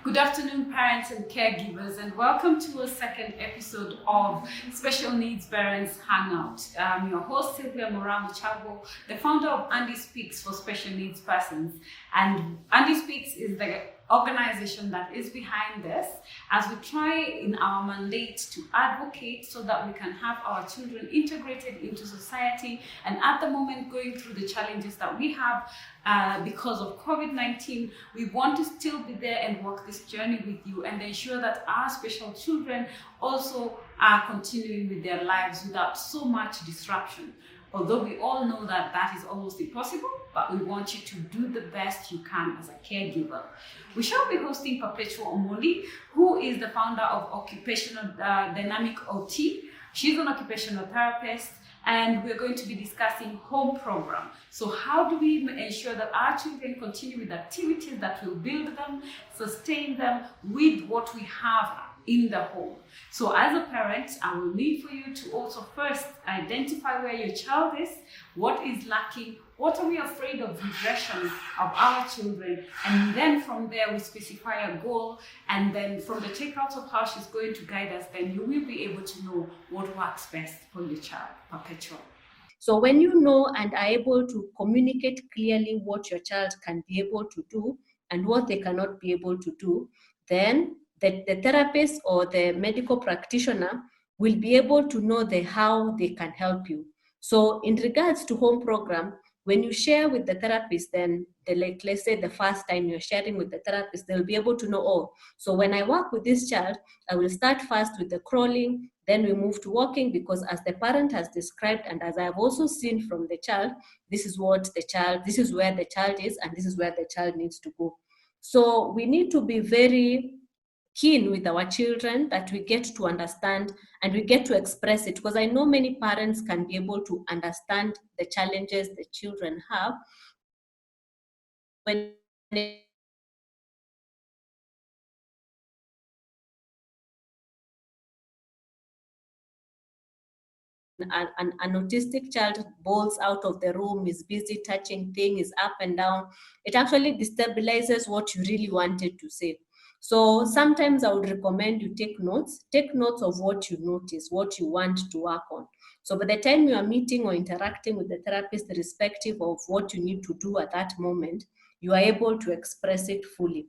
Good afternoon, parents and caregivers, and welcome to a second episode of Special Needs Parents Hangout. I'm your host, Sylvia Moramu-Chabo, the founder of Andy Speaks for Special Needs Persons. And Andy Speaks is the organization that is behind this, as we try in our mandate to advocate so that we can have our children integrated into society, and at the moment going through the challenges that we have because of COVID-19, we want to still be there and walk this journey with you and ensure that our special children also are continuing with their lives without so much disruption. Although we all know that that is almost impossible, but we want you to do the best you can as a caregiver. We shall be hosting Perpetua Omondi, who is the founder of Occupational Dynamic OT. She's an occupational therapist, and we're going to be discussing home program. So how do we ensure that our children continue with activities that will build them, sustain them with what we have in the home? So as a parent, I will need for you to also first identify where your child is, what is lacking, what are we afraid of regression of our children, and then from there we specify a goal, and then from the takeouts of how she's going to guide us, then you will be able to know what works best for your child. Perpetua. So when you know and are able to communicate clearly what your child can be able to do and what they cannot be able to do, then the therapist or the medical practitioner will be able to know the how they can help you. So in regards to home program, when you share with the therapist, then let's say the first time you're sharing with the therapist, they'll be able to know, oh, so when I work with this child, I will start first with the crawling, then we move to walking, because as the parent has described, and as I've also seen from the child, this is where the child is, and this is where the child needs to go. So we need to be very keen with our children that we get to understand and we get to express it, because I know many parents can be able to understand the challenges the children have when an autistic child bolts out of the room, is busy touching things, is up and down. It actually destabilizes what you really wanted to say. So sometimes I would recommend you take notes of what you notice, what you want to work on. So by the time you are meeting or interacting with the therapist, irrespective of what you need to do at that moment, you are able to express it fully.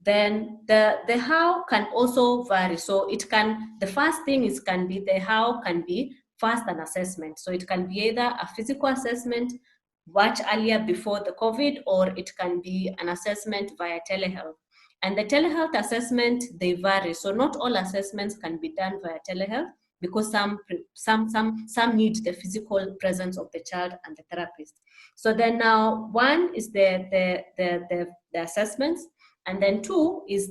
Then the how can also vary. So it can, the first thing is can be, the how can be first an assessment. So it can be either a physical assessment much earlier before the COVID, or it can be an assessment via telehealth. And the telehealth assessment, they vary. So not all assessments can be done via telehealth, because some need the physical presence of the child and the therapist. So then now one is the assessments, and then two is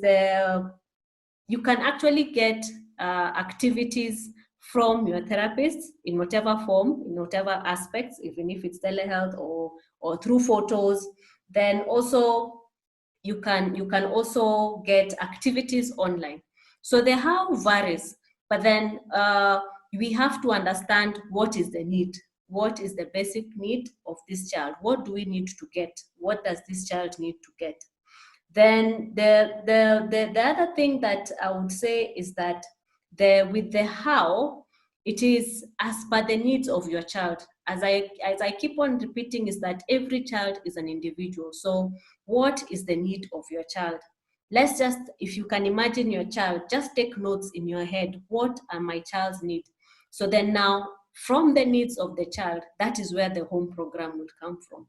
you can actually get activities from your therapist in whatever form, in whatever aspects, even if it's telehealth or through photos. Then also you can also get activities online. So the how varies, but then we have to understand what is the need. What is the basic need of this child? What do we need to get? What does this child need to get? Then the other thing that I would say is that with the how, it is as per the needs of your child. As I keep on repeating, is that every child is an individual. So what is the need of your child? Let's just, if you can imagine your child, just take notes in your head. What are my child's needs? So then now, from the needs of the child, that is where the home program will come from.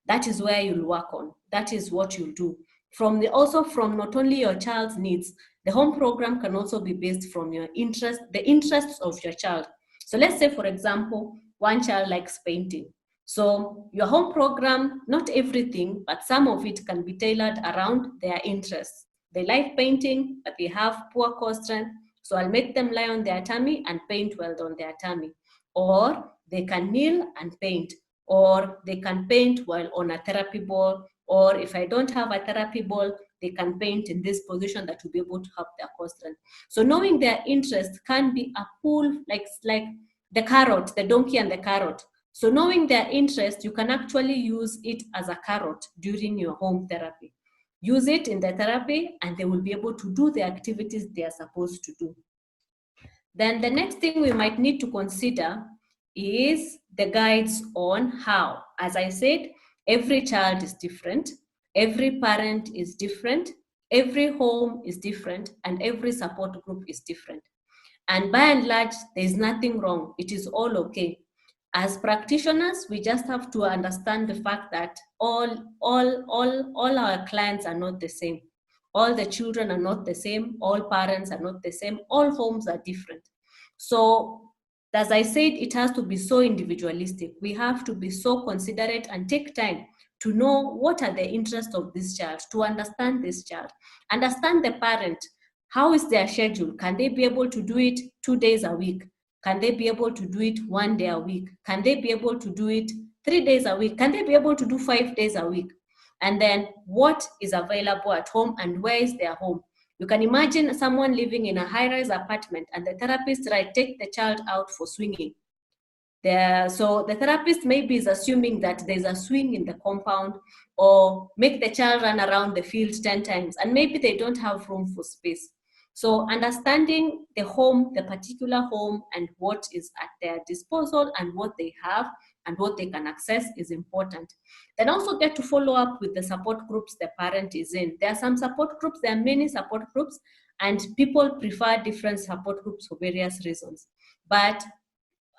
That is where you'll work on. That is what you'll do. From not only your child's needs, the home program can also be based from your interest, the interests of your child. So let's say, for example, one child likes painting. So your home program, not everything, but some of it can be tailored around their interests. They like painting, but they have poor core strength. So I'll make them lie on their tummy and paint well on their tummy. Or they can kneel and paint. Or they can paint while on a therapy ball. Or if I don't have a therapy ball, they can paint in this position that will be able to help their core strength. So knowing their interest can be a pull, like the carrot, the donkey and the carrot. So knowing their interest, you can actually use it as a carrot during your home therapy. use it in the therapy, and they will be able to do the activities they are supposed to do. Then the next thing we might need to consider is the guides on how. As I said, every child is different, every parent is different, every home is different, and every support group is different. And by and large, there's nothing wrong. It is all okay. As practitioners, we just have to understand the fact that all our clients are not the same. All the children are not the same. All parents are not the same. All homes are different. So, as I said, it has to be so individualistic. We have to be so considerate and take time to know what are the interests of this child, to understand this child, understand the parent. How is their schedule? Can they be able to do it 2 days a week? Can they be able to do it 1 day a week? Can they be able to do it 3 days a week? Can they be able to do 5 days a week? And then what is available at home and where is their home? You can imagine someone living in a high-rise apartment and the therapist take the child out for swinging. So the therapist maybe is assuming that there's a swing in the compound, or make the child run around the field 10 times, and maybe they don't have room for space. So understanding the home, the particular home, and what is at their disposal and what they have and what they can access is important. Then also get to follow up with the support groups the parent is in. There are some support groups, there are many support groups, and people prefer different support groups for various reasons. But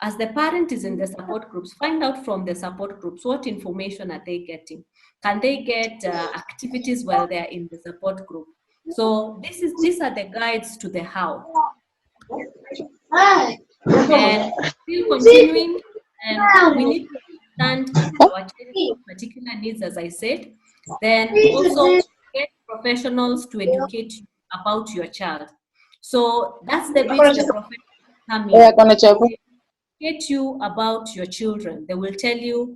as the parent is in the support groups, find out from the support groups what information are they getting. Can they get activities while they're in the support group? So these are the guides to the how. And still continuing, we need to understand our children's particular needs, as I said. Then also get professionals to educate you about your child. So that's the bit the professionals come in. Educate you about your children. They will tell you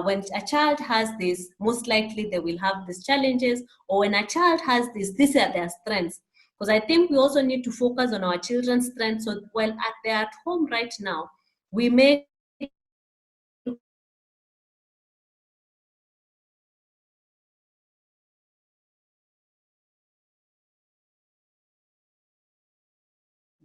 when a child has this, most likely they will have these challenges, or when a child has this, these are their strengths. Because I think we also need to focus on our children's strengths. So while they're at home right now, we may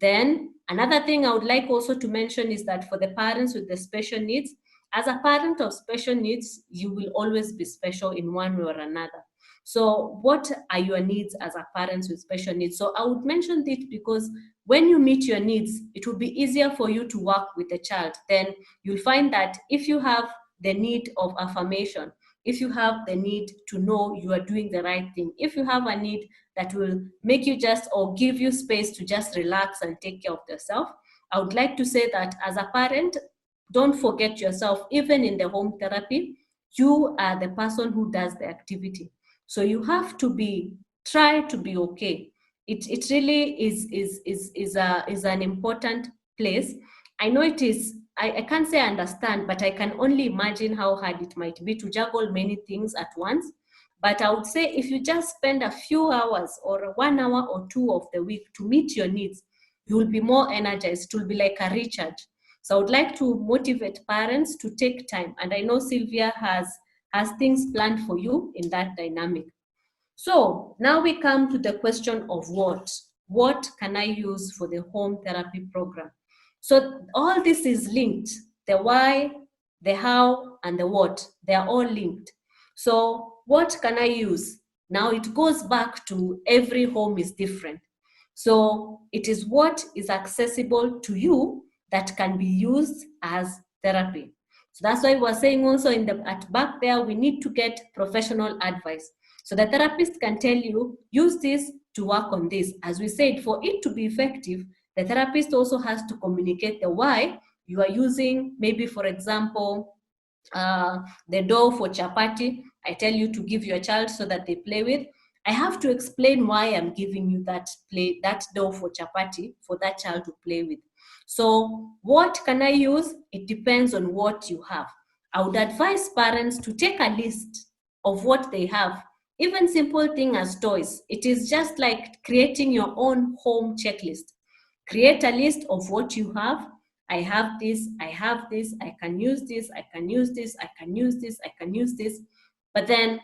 Then another thing I would like also to mention is that for the parents with the special needs, as a parent of special needs, you will always be special in one way or another. So what are your needs as a parent with special needs? So I would mention this because when you meet your needs, it will be easier for you to work with the child. Then you'll find that if you have the need of affirmation, if you have the need to know you are doing the right thing, if you have a need that will make you just or give you space to just relax and take care of yourself, I would like to say that as a parent, don't forget yourself. Even in the home therapy, you are the person who does the activity. So you have to try to be okay. It really is an important place. I know it is, I can't say I understand, but I can only imagine how hard it might be to juggle many things at once. But I would say if you just spend a few hours or 1 hour or 2 of the week to meet your needs, you will be more energized. It will be like a recharge. So I would like to motivate parents to take time. And I know Sylvia has things planned for you in that dynamic. So now we come to the question of what. What can I use for the home therapy program? So all this is linked. The why, the how, and the what. They are all linked. So what can I use? Now it goes back to every home is different. So it is what is accessible to you that can be used as therapy. So that's why we're saying also at back there, we need to get professional advice. So the therapist can tell you, use this to work on this. As we said, for it to be effective, the therapist also has to communicate the why you are using, maybe for example, the dough for chapati. I tell you to give your child so that they play with. I have to explain why I'm giving you that dough for chapati for that child to play with. So what can I use? It depends on what you have. I would advise parents to take a list of what they have. Even simple thing as toys. It is just like creating your own home checklist. Create a list of what you have. I have this, I have this, I can use this, I can use this, I can use this, I can use this. But then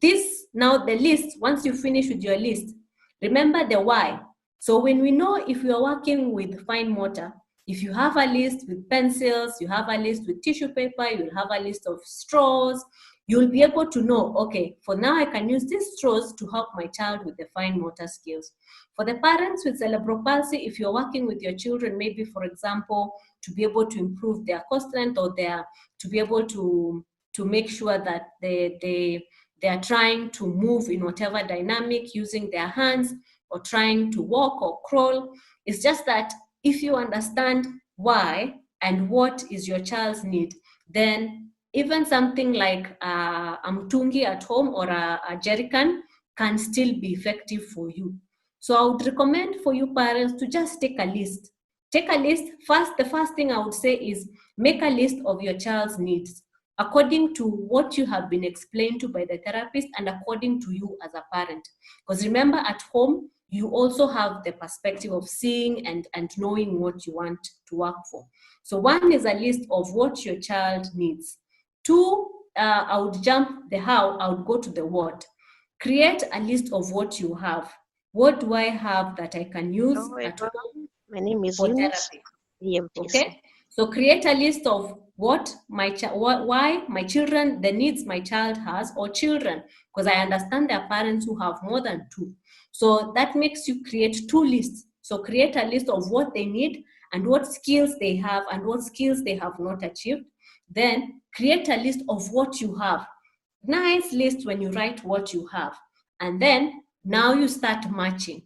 This, now the list, once you finish with your list, remember the why. So when we know if you are working with fine motor, if you have a list with pencils, you have a list with tissue paper, you'll have a list of straws, you'll be able to know, okay, for now I can use these straws to help my child with the fine motor skills. For the parents with cerebral palsy, if you're working with your children, maybe for example, to be able to improve their core strength or to be able to make sure that they are trying to move in whatever dynamic using their hands or trying to walk or crawl. It's just that if you understand why and what is your child's need, then even something like a mtungi at home or a jerrycan can still be effective for you. So I would recommend for you parents to just take a list. Take a list. First, the first thing I would say is make a list of your child's needs according to what you have been explained to by the therapist and according to you as a parent. Because remember, at home, you also have the perspective of seeing and knowing what you want to work for. So one is a list of what your child needs. Two, I would jump the how, I would go to the what. Create a list of what you have. What do I have that I can use at home my name is for Eunice, therapy? EMTC. Okay, so create a list of what why my children, the needs my child has, or children, because I understand there are parents who have more than two. So that makes you create two lists. So create a list of what they need and what skills they have and what skills they have not achieved. Then create a list of what you have. Nice list when you write what you have. And then now you start matching.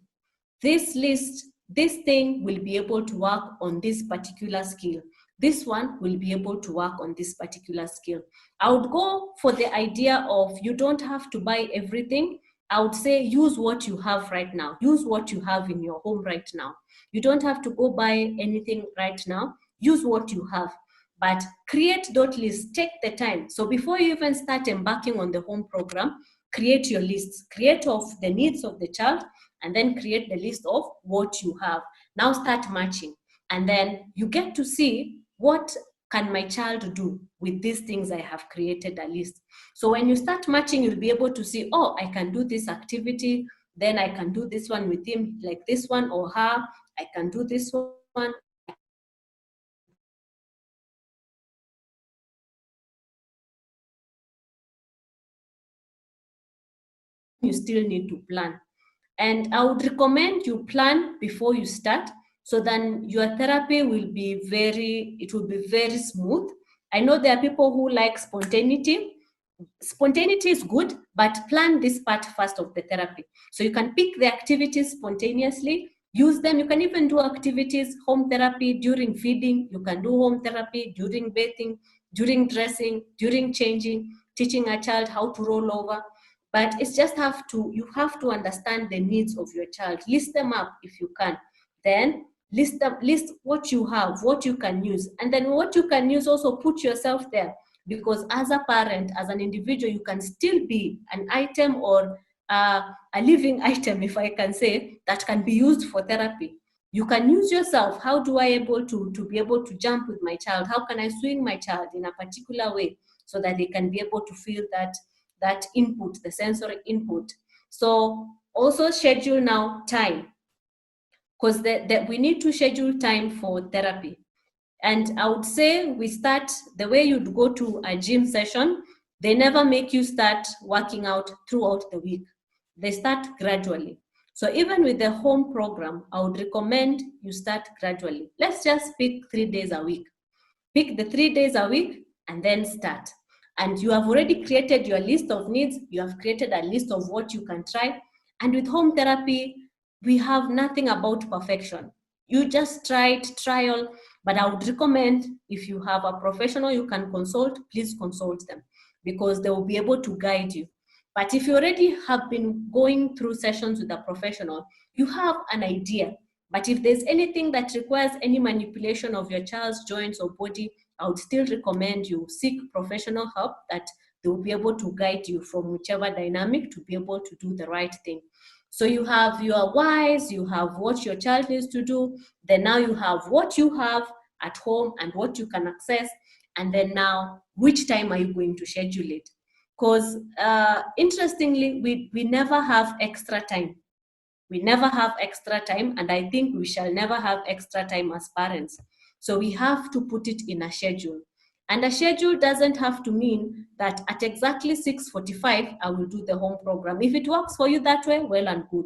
This list, this thing will be able to work on this particular skill. This one will be able to work on this particular skill. I would go for the idea of you don't have to buy everything. I would say use what you have right now. Use what you have in your home right now. You don't have to go buy anything right now. Use what you have. But create that list. Take the time. So before you even start embarking on the home program, create your lists. Create of the needs of the child and then create the list of what you have. Now start matching. And then you get to see what can my child do with these things I have created a list. So when you start matching, you'll be able to see, oh, I can do this activity, then I can do this one with him like this one or her, I can do this one. You still need to plan. And I would recommend you plan before you start, so then your therapy will be very smooth. I know there are people who like spontaneity. Spontaneity is good, but plan this part first of the therapy. So you can pick the activities spontaneously, use them. You can even do activities, home therapy during feeding. You can do home therapy during bathing, during dressing, during changing, teaching a child how to roll over. But it's just you have to understand the needs of your child. List them up if you can. Then list what you have, what you can use. And then what you can use, also put yourself there. Because as a parent, as an individual, you can still be an item or a living item, if I can say, that can be used for therapy. You can use yourself. How do I able to be able to jump with my child? How can I swing my child in a particular way so that they can be able to feel that input, the sensory input? So also schedule now time, because we need to schedule time for therapy. And I would say we start the way you'd go to a gym session. They never make you start working out throughout the week. They start gradually. So even with the home program, I would recommend you start gradually. Let's just pick 3 days a week. Pick the 3 days a week and then start. And you have already created your list of needs. You have created a list of what you can try. And with home therapy, we have nothing about perfection. You just trial, but I would recommend if you have a professional you can consult, please consult them, because they will be able to guide you. But if you already have been going through sessions with a professional, you have an idea. But if there's anything that requires any manipulation of your child's joints or body, I would still recommend you seek professional help, that they will be able to guide you from whichever dynamic to be able to do the right thing. So you have your whys, you have what your child needs to do, then now you have what you have at home and what you can access, and then now which time are you going to schedule it? because interestingly, we never have extra time. We never have extra time, and I think we shall never have extra time as parents. So we have to put it in a schedule. And a schedule doesn't have to mean that at exactly 6:45, I will do the home program. If it works for you that way, well and good.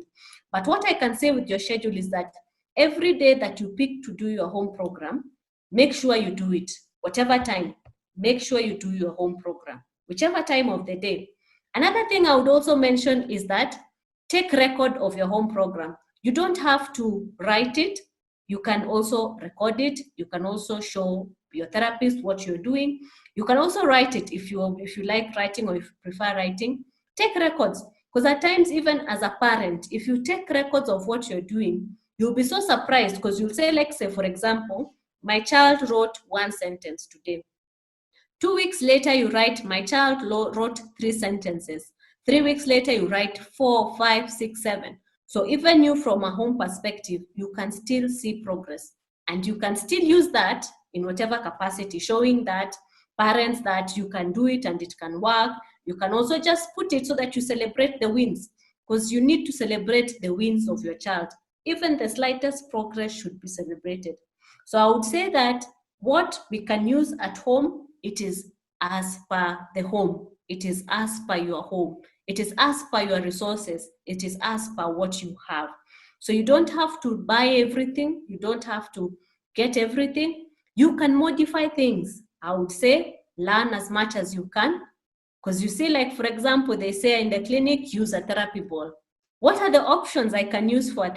But what I can say with your schedule is that every day that you pick to do your home program, make sure you do it. Whatever time, make sure you do your home program, whichever time of the day. Another thing I would also mention is that take record of your home program. You don't have to write it. You can also record it. You can also show your therapist what you're doing. You can also write it if you like writing or if you prefer writing. Take records, because at times, even as a parent, if you take records of what you're doing, you'll be so surprised, because you'll say, like, say, for example, my child wrote one sentence today. 2 weeks later, you write, my child wrote 3 sentences. 3 weeks later, you write 4, 5, 6, 7. So even you, from a home perspective, you can still see progress. And you can still use that in whatever capacity, showing that parents that you can do it and it can work. You can also just put it so that you celebrate the wins, because you need to celebrate the wins of your child. Even the slightest progress should be celebrated. So I would say that what we can use at home, it is as per the home. It is as per your home. It is as per your resources. It is as per what you have. So you don't have to buy everything. You don't have to get everything. You can modify things. I would say learn as much as you can. Because you see, like, for example, they say in the clinic, use a therapy ball. What are the options I can use for a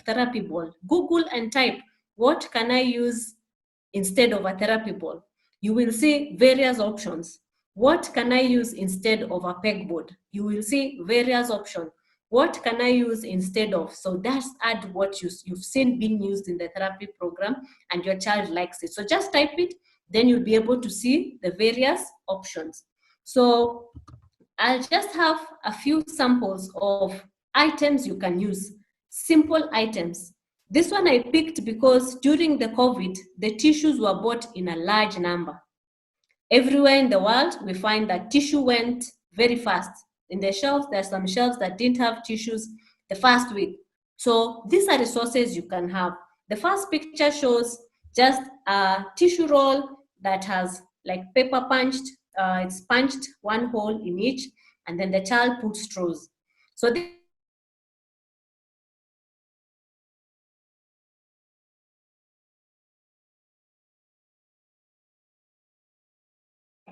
therapy ball? Google and type, what can I use instead of a therapy ball? You will see various options. What can I use instead of a pegboard? You will see various options. What can I use instead of? So that's add what you've seen being used in the therapy program and your child likes it. So just type it, then you'll be able to see the various options. So I'll just have a few samples of items you can use, simple items. This one I picked because during the COVID, the tissues were bought in a large number. Everywhere in the world, we find that tissue went very fast. In the shelves, there are some shelves that didn't have tissues the first week. So these are resources you can have. The first picture shows just a tissue roll that has like paper punched. It's punched one hole in each, and then the child puts straws. So this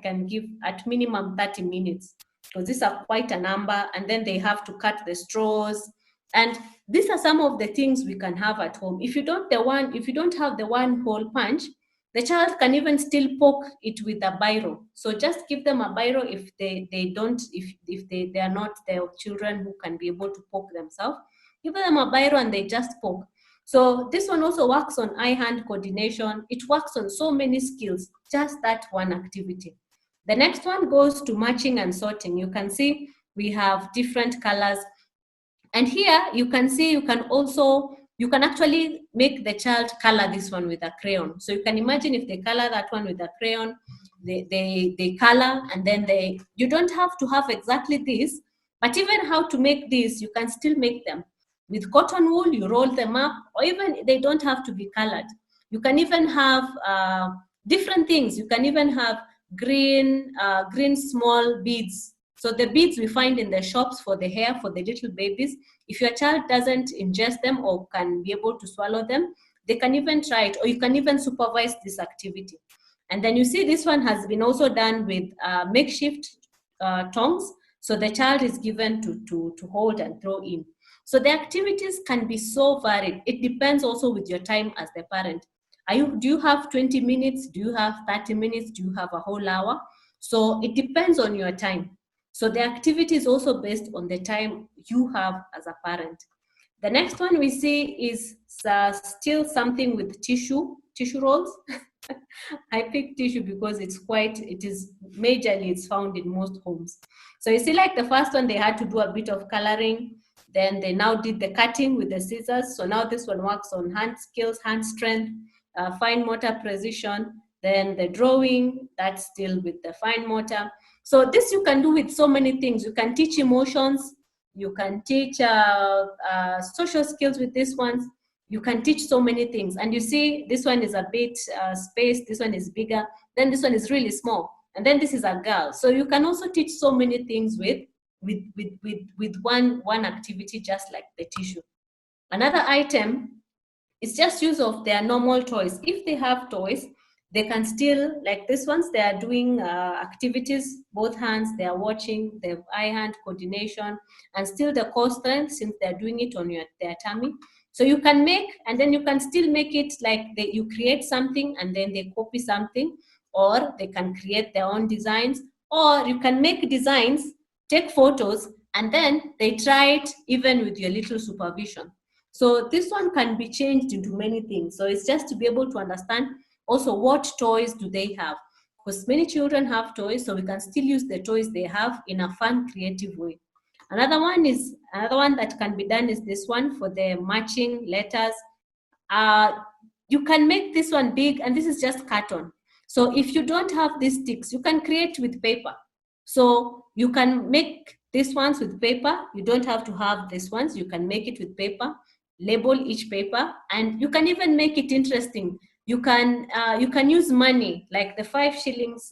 can give at minimum 30 minutes, because these are quite a number, and then they have to cut the straws. And these are some of the things we can have at home. If you don't have the one hole punch, the child can even still poke it with a biro. So just give them a biro if they are not the children who can be able to poke themselves. Give them a biro and they just poke. So this one also works on eye-hand coordination. It works on so many skills, just that one activity. The next one goes to matching and sorting. You can see we have different colors. And here you can see you can actually make the child color this one with a crayon. So you can imagine if they color that one with a crayon, they color, and then you don't have to have exactly this, but even how to make this, you can still make them. With cotton wool, you roll them up, or even they don't have to be colored. You can even have different things. You can even have green small beads. So the beads we find in the shops for the hair for the little babies, if your child doesn't ingest them or can be able to swallow them, they can even try it, or you can even supervise this activity. And then you see this one has been also done with makeshift tongs. So the child is given to hold and throw in. So the activities can be so varied. It depends also with your time as the parent. Do you have 20 minutes? Do you have 30 minutes? Do you have a whole hour? So it depends on your time. So the activity is also based on the time you have as a parent. The next one we see is still something with tissue rolls. I picked tissue because it's found in most homes. So you see, like the first one, they had to do a bit of coloring. Then they now did the cutting with the scissors. So now this one works on hand skills, hand strength, fine motor precision. Then the drawing, that's still with the fine motor. So this you can do with so many things. You can teach emotions, you can teach social skills with this ones. You can teach so many things. And you see, this one is a bit spaced, this one is bigger, then this one is really small, and then this is a girl. So you can also teach so many things with one activity, just like the tissue. Another item is just use of their normal toys. If they have toys, they can still, like this ones, they are doing activities, both hands, they are watching, they have eye-hand coordination, and still the core strength, since they're doing it on their tummy. So you can make, and then you can still make it like you create something and then they copy something, or they can create their own designs, or you can make designs, take photos, and then they try it even with your little supervision. So this one can be changed into many things. So it's just to be able to understand also what toys do they have. Because many children have toys, so we can still use the toys they have in a fun, creative way. Another one that can be done is this one for the matching letters. Uh, you can make this one big, and this is just carton. So if you don't have these sticks, you can create with paper. So you can make these ones with paper. You don't have to have these ones. You can make it with paper, label each paper, and you can even make it interesting. You can use money, like the 5 shillings.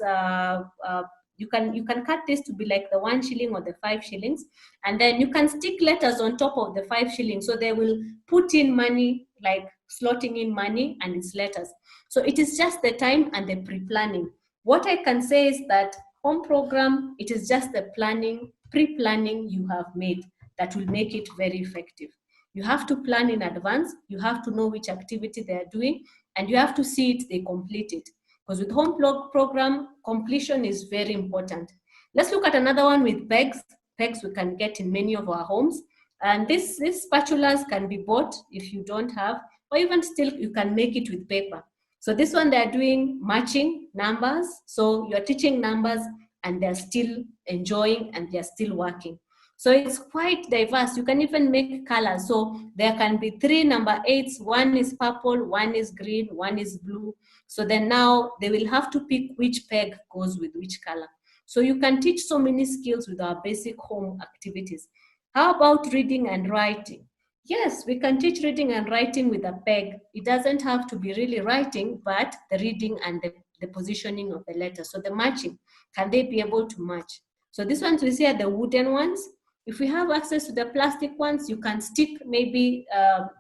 You can cut this to be like the 1 shilling or the 5 shillings, and then you can stick letters on top of the 5 shillings, so they will put in money, like slotting in money and its letters. So it is just the time and the pre-planning. What I can say is that home program, it is just the planning, pre-planning you have made that will make it very effective. You have to plan in advance, you have to know which activity they are doing, and you have to see it, they complete it. Because with home program, completion is very important. Let's look at another one with pegs. Pegs we can get in many of our homes. And these spatulas can be bought if you don't have, or even still you can make it with paper. So this one, they're doing matching numbers. So you're teaching numbers and they're still enjoying and they're still working. So it's quite diverse. You can even make colors. So there can be 3 number 8s. One is purple, one is green, one is blue. So then now they will have to pick which peg goes with which color. So you can teach so many skills with our basic home activities. How about reading and writing? Yes, we can teach reading and writing with a peg. It doesn't have to be really writing, but the reading and the positioning of the letters. So the matching, can they be able to match? So these ones we see are the wooden ones. If we have access to the plastic ones, you can stick maybe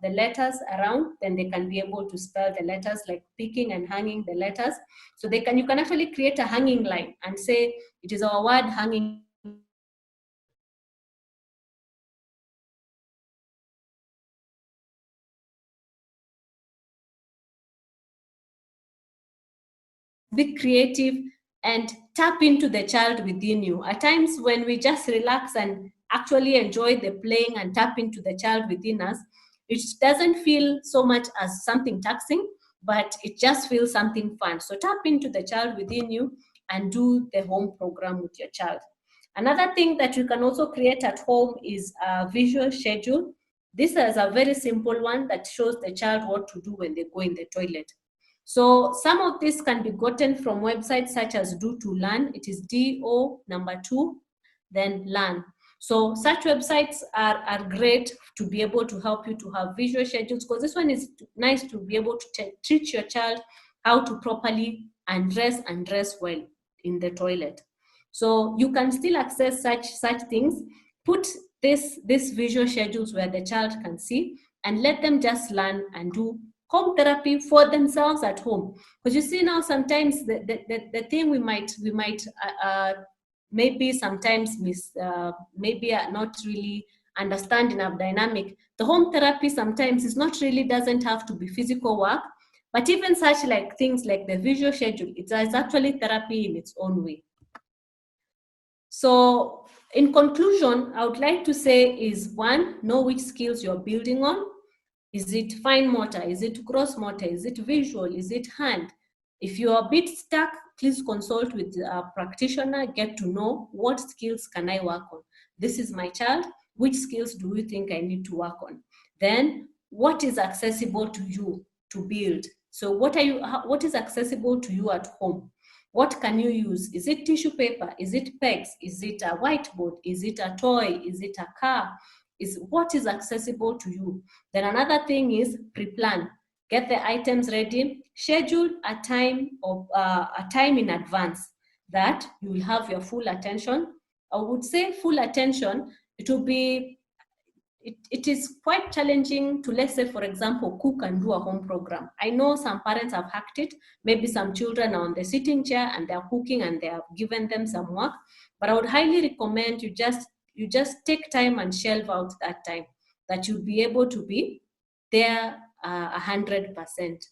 the letters around, then they can be able to spell the letters, like picking and hanging the letters. So you can actually create a hanging line and say, it is our word hanging. Be creative and tap into the child within you. At times when we just relax and actually enjoy the playing and tap into the child within us, it doesn't feel so much as something taxing, but it just feels something fun. So tap into the child within you and do the home program with your child. Another thing that you can also create at home is a visual schedule. This is a very simple one that shows the child what to do when they go in the toilet. So some of this can be gotten from websites such as Do to Learn. It is DO number 2, then Learn. So such websites are great to be able to help you to have visual schedules, because this one is nice to be able to teach your child how to properly undress and dress well in the toilet. So you can still access such things. Put this visual schedules where the child can see, and let them just learn and do home therapy for themselves at home. Because you see now, sometimes the thing we might maybe sometimes maybe not really understand in our dynamic. The home therapy sometimes is not really, doesn't have to be physical work, but even such like things like the visual schedule, it's actually therapy in its own way. So in conclusion, I would like to say is, 1, know which skills you're building on. Is it fine motor? Is it gross motor? Is it visual? Is it hand? If you're a bit stuck, please consult with a practitioner, get to know what skills can I work on. This is my child. Which skills do you think I need to work on? Then what is accessible to you to build? So what is accessible to you at home? What can you use? Is it tissue paper? Is it pegs? Is it a whiteboard? Is it a toy? Is it a car? Is what is accessible to you? Then another thing is pre-plan. Get the items ready. Schedule a time in advance that you will have your full attention. I would say full attention. It will be it is quite challenging to, let's say, for example, cook and do a home program. I know some parents have hacked it. Maybe some children are on the sitting chair and they're cooking and they have given them some work. But I would highly recommend you just take time and shelve out that time that you'll be able to be there 100%.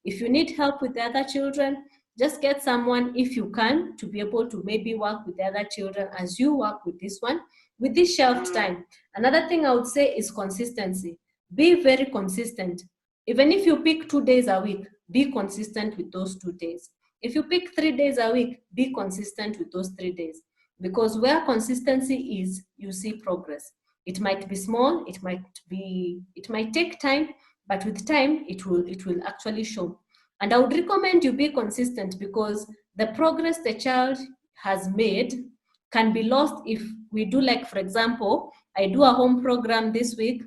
If you need help with the other children, just get someone, if you can, to be able to maybe work with the other children as you work with this one, with this shelved time. Another thing I would say is consistency. Be very consistent. Even if you pick 2 days a week, be consistent with those 2 days. If you pick 3 days a week, be consistent with those 3 days. Because where consistency is, you see progress. It might be small, it might take time, but with time, it will actually show. And I would recommend you be consistent, because the progress the child has made can be lost if we do, like, for example, I do a home program this week,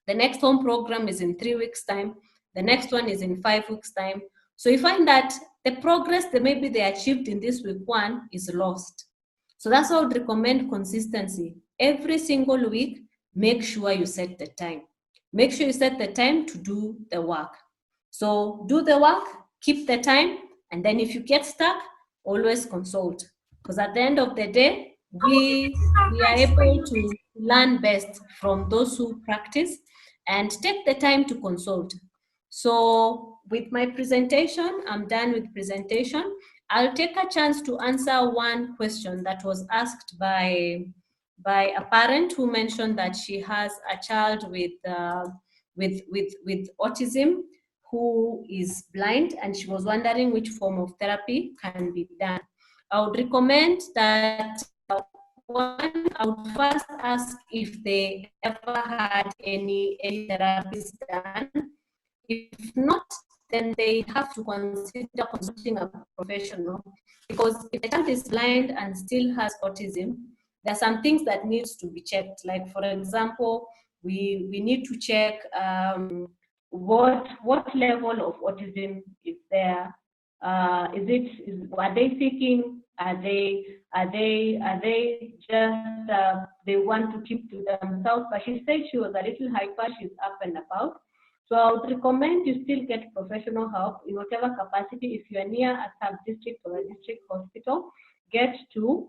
the next home program is in 3 weeks' time, the next one is in 5 weeks' time. So you find that the progress that maybe they achieved in this week one is lost. So that's why I would recommend consistency. Every single week, make sure you set the time. Make sure you set the time to do the work. So do the work, keep the time, and then if you get stuck, always consult. Because at the end of the day, we are able to learn best from those who practice, and take the time to consult. So with my presentation, I'm done with presentation. I'll take a chance to answer one question that was asked by a parent who mentioned that she has a child with autism who is blind, and she was wondering which form of therapy can be done. I would recommend that one, I would first ask if they ever had any therapies done. If not, then they have to consider consulting a professional, because if the child is blind and still has autism, there are some things that needs to be checked. Like, for example, we need to check what level of autism is there. Are they seeking? Are they just they want to keep to themselves? But she said she was a little hyper. She's up and about. So I would recommend you still get professional help in whatever capacity. If you are near a sub-district or a district hospital, get to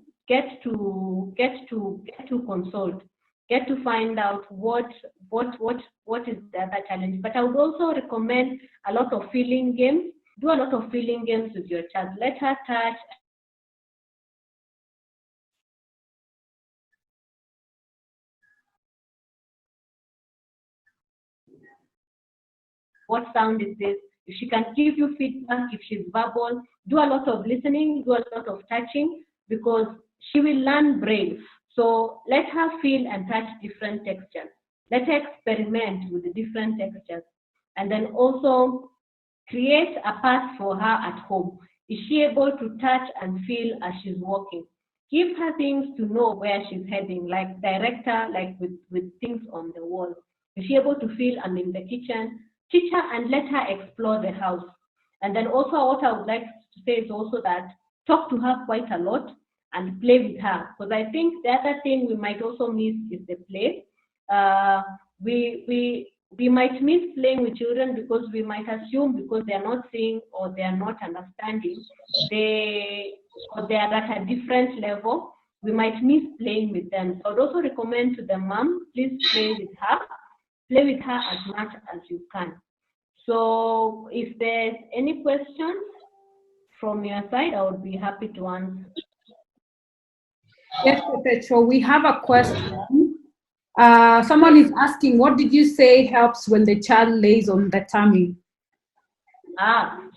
consult, get to find out what is the other challenge. But I would also recommend a lot of feeling games. Do a lot of feeling games with your child. Let her touch. What sound is this? If she can give you feedback, if she's verbal, do a lot of listening, do a lot of touching, because she will learn braille. So let her feel and touch different textures. Let her experiment with the different textures. And then also create a path for her at home. Is she able to touch and feel as she's walking? Give her things to know where she's heading, like direct her, like with things on the wall. Is she able to feel I'm in the kitchen? Teach her and let her explore the house. And then also what I would like to say is also that talk to her quite a lot and play with her. Because I think the other thing we might also miss is the play. We might miss playing with children because we might assume because they are not seeing or they are not understanding, they are at a different level, we might miss playing with them. So I would also recommend to the mom, please play with her as much as you can. So if there's any questions from your side, I would be happy to answer. Yes, Perpetua, we have a question. Someone is asking, what did you say helps when the child lays on the tummy?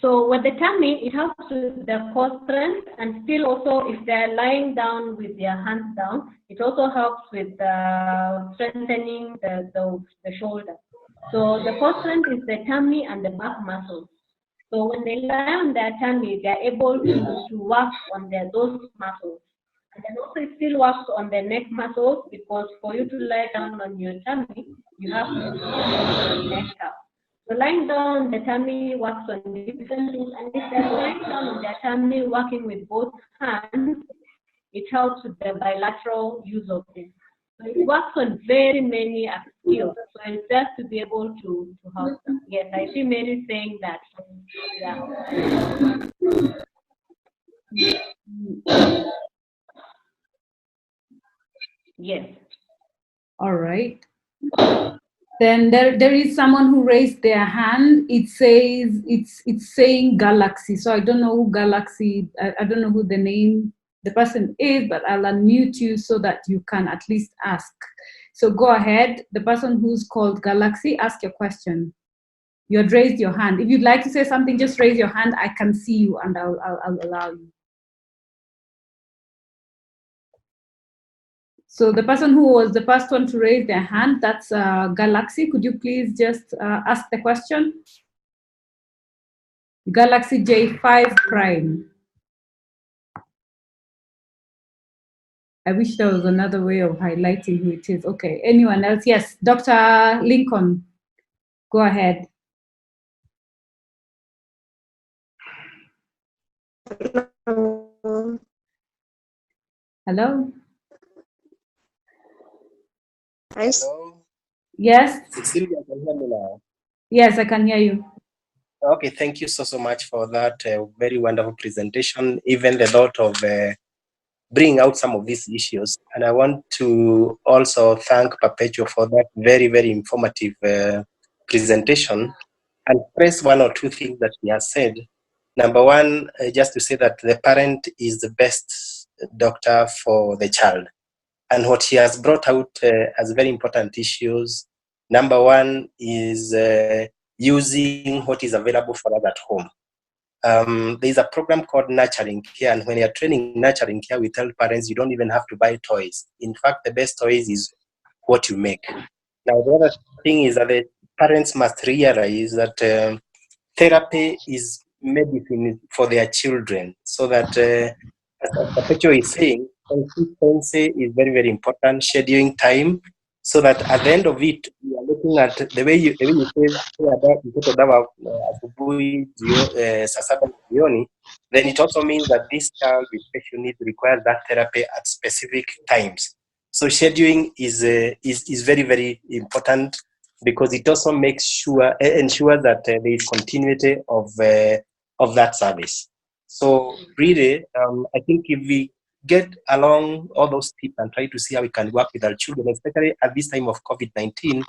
So with the tummy, it helps with the core strength, and still also if they're lying down with their hands down, it also helps with strengthening the shoulder. So the core strength is the tummy and the back muscles. So when they lie on their tummy, they're able to work on those muscles. And then also it still works on the neck muscles, because for you to lie down on your tummy, you have to stretch your neck out. So lying down on the tummy works on different things, and if they're lying down on their tummy working with both hands, it helps with the bilateral use of this. So it works on very many skills. So it's just to be able to help them. Yes, I see Mary saying that. Yeah. Yes. All right. Then there is someone who raised their hand. It says it's saying Galaxy. So I don't know who Galaxy. I don't know who the person is, but I'll unmute you so that you can at least ask. So go ahead. The person who's called Galaxy, ask your question. You had raised your hand. If you'd like to say something, just raise your hand. I can see you, and I'll allow you. So the person who was the first one to raise their hand, that's Galaxy. Could you please just ask the question? Galaxy J5 Prime. I wish there was another way of highlighting who it is. Okay, anyone else? Yes, Dr. Lincoln, go ahead. Hello? Hello? Yes? Sylvia, can you hear me now? Yes, I can hear you. Okay, thank you so much for that very wonderful presentation, even the thought of bringing out some of these issues. And I want to also thank Perpetua for that very, very informative presentation, and press one or two things that he has said. Number one, just to say that the parent is the best doctor for the child. And what he has brought out as very important issues, number one is using what is available for us at home. There's a program called Nurturing Care, and when you're training Nurturing Care, we tell parents you don't even have to buy toys. In fact, the best toys is what you make. Now, the other thing is that the parents must realize that therapy is medicine for their children, so that as Perpetua is saying, consistency is very, very important. Scheduling time, so that at the end of it, we are looking at the way you say mtoto dawa asubuhi saa saba jioni. Then it also means that this child with special needs requires that therapy at specific times. So scheduling is very, very important, because it also makes sure ensure that there is continuity of that service. So really, I think if we get along all those tips and try to see how we can work with our children, especially at this time of COVID-19,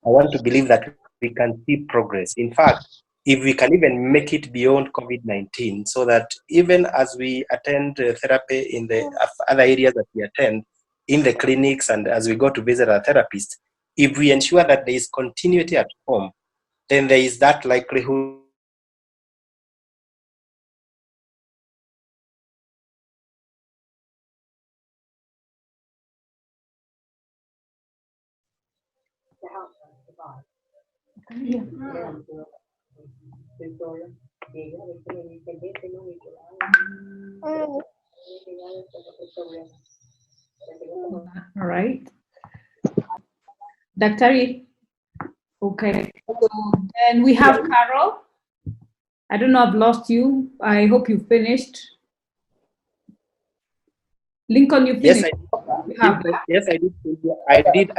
I want to believe that we can see progress. In fact, if we can even make it beyond COVID-19, so that even as we attend therapy in the other areas that we attend, in the clinics, and as we go to visit our therapist, if we ensure that there is continuity at home, then there is that likelihood Yeah. All right. Daktari. Okay. So then we have Carol. I don't know, I've lost you. I hope you finished. Lincoln, you finished? Yes, I did. I did.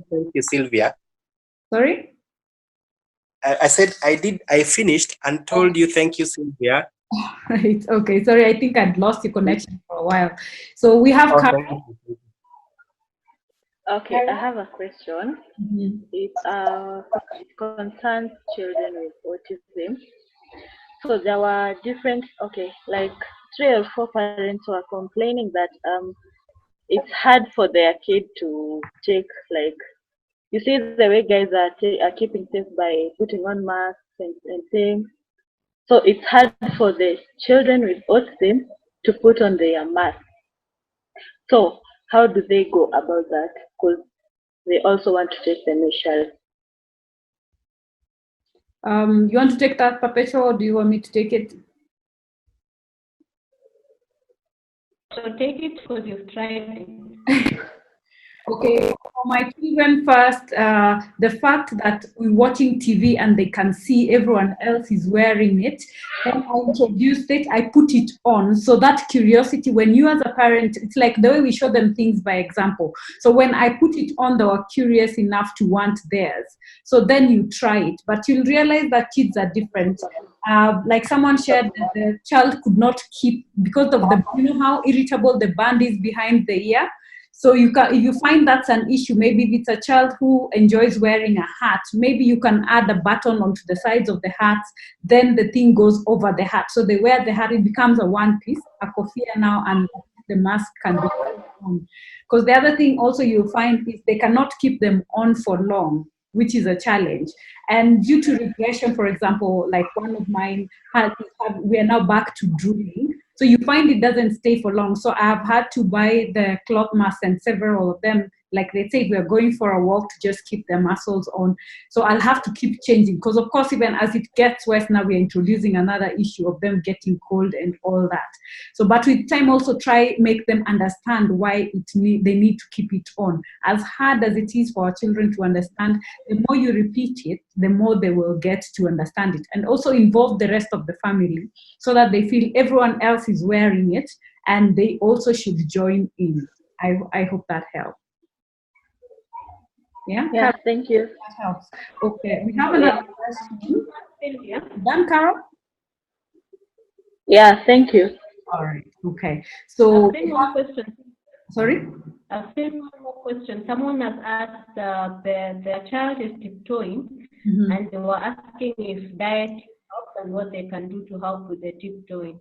Thank you, Sylvia. Sorry? I said I did. I finished and told you thank you, Sylvia. Right. Okay. Sorry, I think I'd lost your connection for a while. So we have Carol. Okay, I have a question. Mm-hmm. It concerns children with autism. So there were different, like 3 or 4 parents were complaining that it's hard for their kid to take, like, you see the way guys are keeping safe by putting on masks and things. So it's hard for the children with autism to put on their mask. So how do they go about that? Because they also want to take the measures. You want to take that, Perpetua, or do you want me to take it? So take it because you've tried it. Okay, for my children first, the fact that we're watching TV and they can see everyone else is wearing it, then I introduced it, I put it on. So that curiosity, when you as a parent, it's like the way we show them things by example. So when I put it on, they were curious enough to want theirs. So then you try it, but you'll realize that kids are different. Like someone shared that the child could not keep, because of the, you know how irritable the band is behind the ear. So you can, if you find that's an issue, maybe if it's a child who enjoys wearing a hat, maybe you can add a button onto the sides of the hat, then the thing goes over the hat. So they wear the hat, it becomes a one piece, a kofia now, and the mask can be on. Because the other thing also you'll find is they cannot keep them on for long, which is a challenge. And due to regression, for example, like one of mine, we are now back to drooling. So you find it doesn't stay for long. So I've had to buy the cloth masks, and several of them, like they say, we're going for a walk to just keep their muscles on. So I'll have to keep changing, because of course, even as it gets worse, now we're introducing another issue of them getting cold and all that. So, but with time also try make them understand why they need to keep it on. As hard as it is for our children to understand, the more you repeat it, the more they will get to understand it. And also involve the rest of the family, so that they feel everyone else is wearing it and they also should join in. I hope that helps. Yeah, Yeah, Carol, thank you. that helps. Okay, we have another question. Done, Carol? Yeah, thank you. All right. Okay. So, One question. Sorry? I've seen one more question. Someone has asked their child is tiptoeing, and they were asking if diet helps and what they can do to help with the tiptoeing.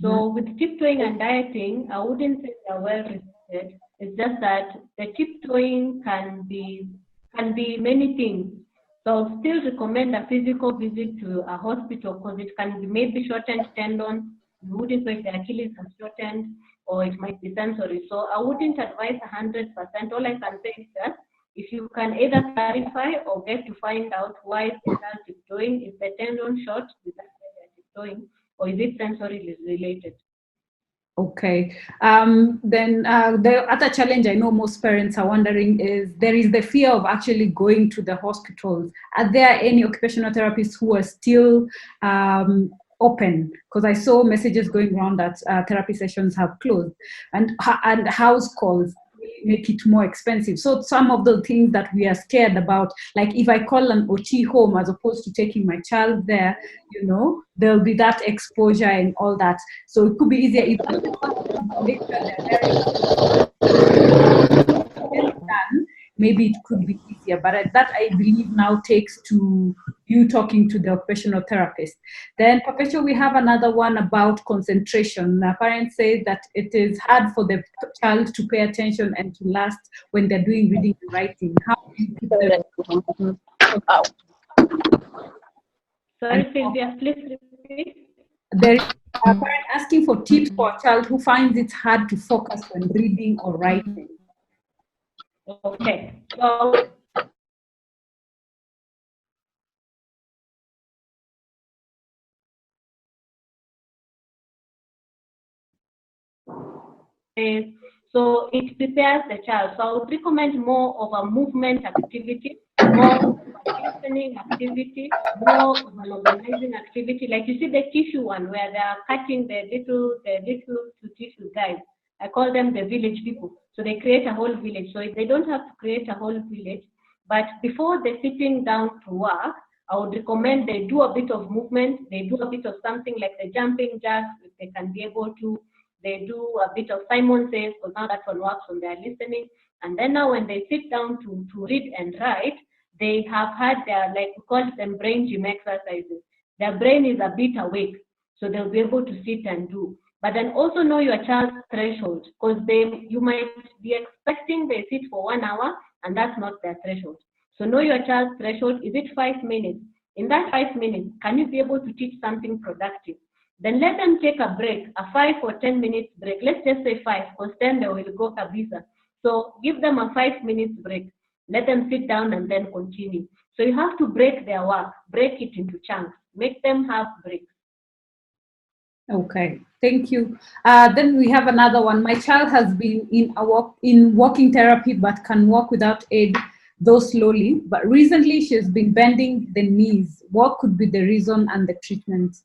So with tiptoeing and dieting, I wouldn't say they're well related. It's just that the tiptoeing can be many things. So I'll still recommend a physical visit to a hospital, because it can be maybe shortened tendon. You wouldn't know if the Achilles has shortened, or it might be sensory. So I wouldn't advise 100%. All I can say is that if you can either clarify or get to find out why the child is tiptoeing, is the tendon short, is that why they're tiptoeing, or is it sensory related? Okay. Then the other challenge I know most parents are wondering is there is the fear of actually going to the hospitals. Are there any occupational therapists who are still open? Because I saw messages going around that therapy sessions have closed, and house calls make it more expensive. So some of the things that we are scared about, like if I call an OT home as opposed to taking my child there, there'll be that exposure and all that. So it could be easier if maybe it could be easier. But that I believe now takes to you talking to the occupational therapist. Then, Perpetua, we have another one about concentration. Parents say that it is hard for the child to pay attention and to last when they're doing reading and writing. How do you keep them? Sorry, Sylvia, please repeat. There is a parent asking for tips for a child who finds it hard to focus when reading or writing. Okay, so so it prepares the child. So I would recommend more of a movement activity, more of a listening activity, more of an organizing activity. Like you see the tissue one where they are cutting the little tissue guys. I call them the village people. So they create a whole village. So they don't have to create a whole village, but before they're sitting down to work, I would recommend they do a bit of movement. They do a bit of something like the jumping jacks, if they can be able to. They do a bit of Simon Says, because now that one works when they're listening. And then now when they sit down to read and write, they have had their, like we call them brain gym exercises. Their brain is a bit awake, so they'll be able to sit and do. But then also know your child's threshold, because you might be expecting they sit for 1 hour, and that's not their threshold. So know your child's threshold. Is it 5 minutes? In that 5 minutes, can you be able to teach something productive? Then let them take a break, a 5 or 10 minutes break. Let's just say 5, because then they will go kabisa. So give them a 5 minutes break. Let them sit down and then continue. So you have to break their work, break it into chunks, make them have breaks. Okay, thank you. Then we have another one. My child has been in walking therapy, but can walk without aid, though slowly. But recently, she has been bending the knees. What could be the reason and the treatment?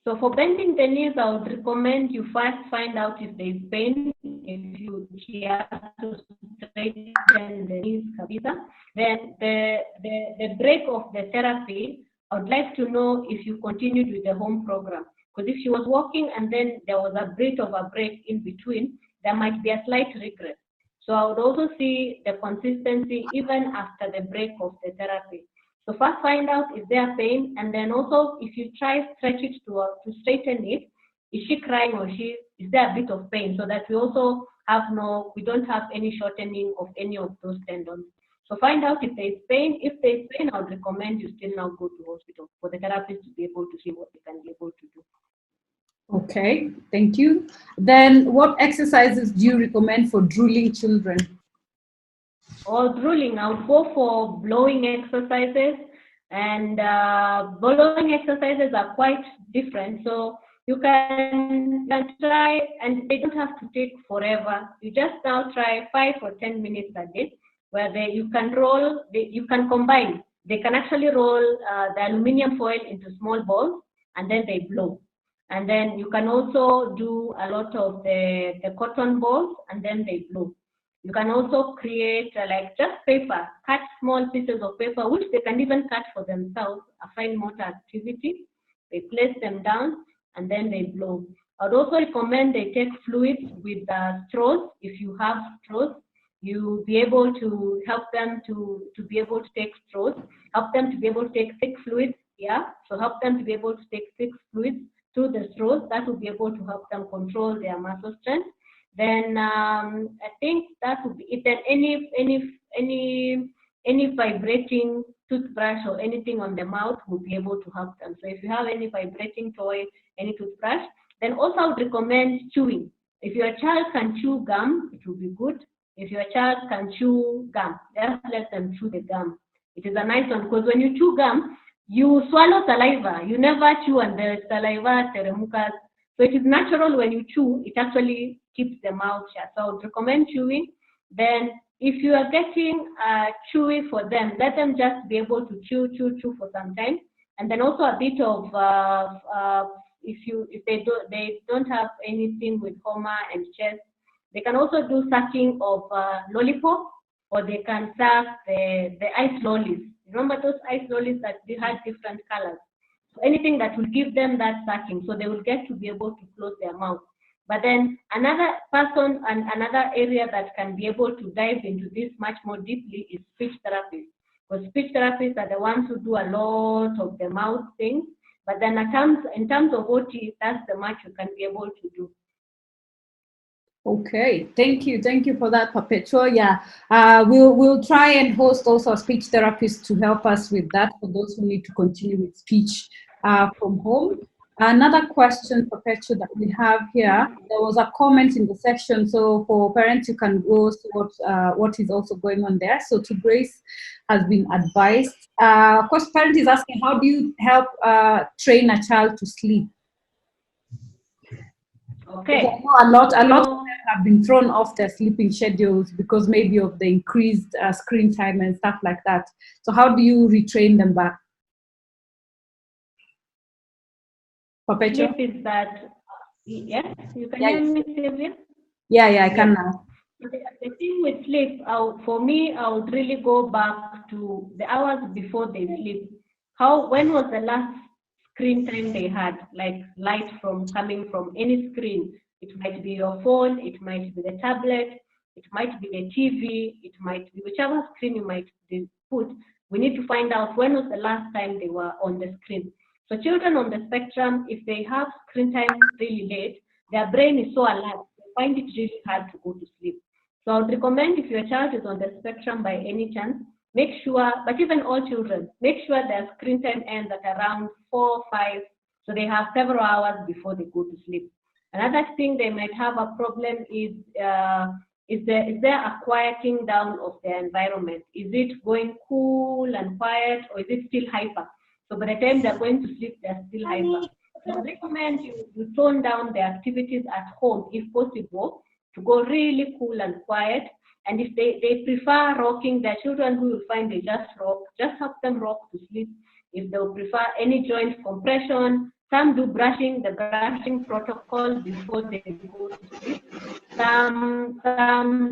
So for bending the knees, I would recommend you first find out if there is pain. If she has to straighten the knees, then the break of the therapy, I would like to know if you continued with the home program. Because if she was walking and then there was a bit of a break in between, there might be a slight regress. So I would also see the consistency even after the break of the therapy. So first find out is there pain, and then also if you try stretch it to straighten it, is she crying or is there a bit of pain, so that we also we don't have any shortening of any of those tendons. So find out if there is pain. If there is pain, I would recommend you still now go to hospital for the therapist to be able to see what they can be able to do. Okay, thank you. Then what exercises do you recommend for drooling children? Or drooling, I would go for blowing exercises, and blowing exercises are quite different. So you can try, and they don't have to take forever. You just now try 5 or 10 minutes a day, where you can roll, you can combine. They can actually roll the aluminum foil into small balls, and then they blow. And then you can also do a lot of the cotton balls, and then they blow. You can also create like just paper, cut small pieces of paper, which they can even cut for themselves, a fine motor activity. They place them down and then they blow. I'd also recommend they take fluids with straws. If you have straws, you be able to help them to be able to take straws, help them to be able to take thick fluids. Yeah, so help them to be able to take thick fluids through the straws. That will be able to help them control their muscle strength. Then I think that would be it. Then any vibrating toothbrush or anything on the mouth will be able to help them. So if you have any vibrating toy, any toothbrush, then also I would recommend chewing. If your child can chew gum, it will be good. If your child can chew gum, just let them chew the gum. It is a nice one, because when you chew gum, you swallow saliva. You never chew and the saliva teremukas. So it is natural when you chew, it actually keeps the mouth shut. So I would recommend chewing. Then if you are getting chewy for them, let them just be able to chew for some time. And then also a bit of, if they don't have anything with homa and chest, they can also do sucking of lollipop, or they can suck the ice lollies. Remember those ice lollies that they had different colors? Anything that will give them that sucking, so they will get to be able to close their mouth. But then another person and another area that can be able to dive into this much more deeply is speech therapists. Because speech therapists are the ones who do a lot of the mouth things. But then in terms of OT, that's the much you can be able to do. Okay, thank you for that, Perpetua. Yeah, we'll try and host also a speech therapist to help us with that for those who need to continue with speech from home. Another question, Perpetua, that we have here. There was a comment in the section, so for parents, you can go see what is also going on there. So to Grace has been advised. Of course, parent is asking, how do you help train a child to sleep? Okay. A lot of them have been thrown off their sleeping schedules because maybe of the increased screen time and stuff like that. So how do you retrain them back? Perpetua? Sleep is that, yes, you can hear me, Sylvia? Yeah, I can now. The thing with sleep, for me, I would really go back to the hours before they sleep. When was the last screen time they had, like light coming from any screen? It might be your phone, it might be the tablet, it might be the TV, it might be whichever screen you might put. We need to find out when was the last time they were on the screen. So children on the spectrum, if they have screen time really late, their brain is so alert, they find it really hard to go to sleep. So I would recommend, if your child is on the spectrum by any chance, make sure, but even all children, make sure their screen time ends at around 4, 5, so they have several hours before they go to sleep. Another thing they might have a problem is is there a quieting down of their environment? Is it going cool and quiet, or is it still hyper? So by the time they're going to sleep, they're still hyper. So I recommend you tone down the activities at home, if possible, to go really cool and quiet. And if they prefer rocking, their children who will find they just rock, just help them rock to sleep. If they prefer any joint compression, some do brushing, the brushing protocol before they go to sleep. Some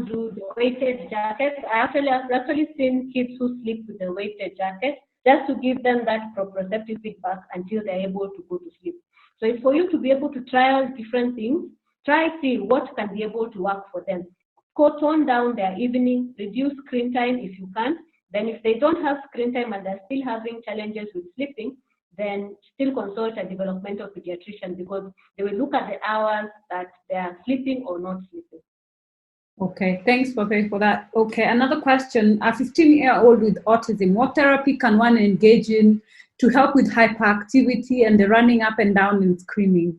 do the weighted jackets. I've actually seen kids who sleep with the weighted jacket just to give them that proprioceptive feedback until they're able to go to sleep. So it's for you to be able to try out different things, see what can be able to work for them. Tone down their evening, reduce screen time if you can. Then if they don't have screen time and they're still having challenges with sleeping, then still consult a developmental pediatrician, because they will look at the hours that they are sleeping or not sleeping. Okay, thanks, Pape, for that. Okay, another question. A 15-year-old with autism, what therapy can one engage in to help with hyperactivity and the running up and down and screaming?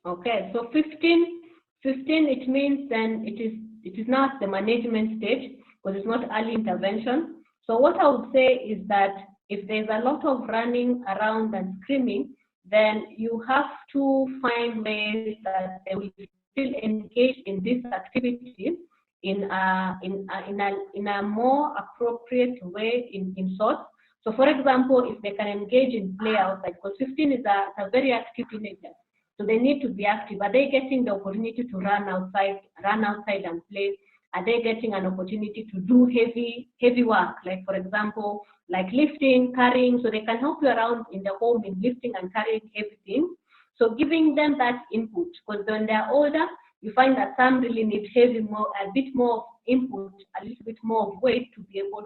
Okay, so 15, it means then it is not the management stage, because it's not early intervention. So what I would say is that if there's a lot of running around and screaming, then you have to find ways that they will still engage in this activity in a more appropriate way in sorts. So for example, if they can engage in play outside, because 15 is a very active teenager. So they need to be active. Are they getting the opportunity to run outside and play? Are they getting an opportunity to do heavy work, like for example, like lifting, carrying? So they can help you around in the home in lifting and carrying heavy things. So giving them that input, because when they're older, you find that some really need a bit more input, a little bit more of weight to be able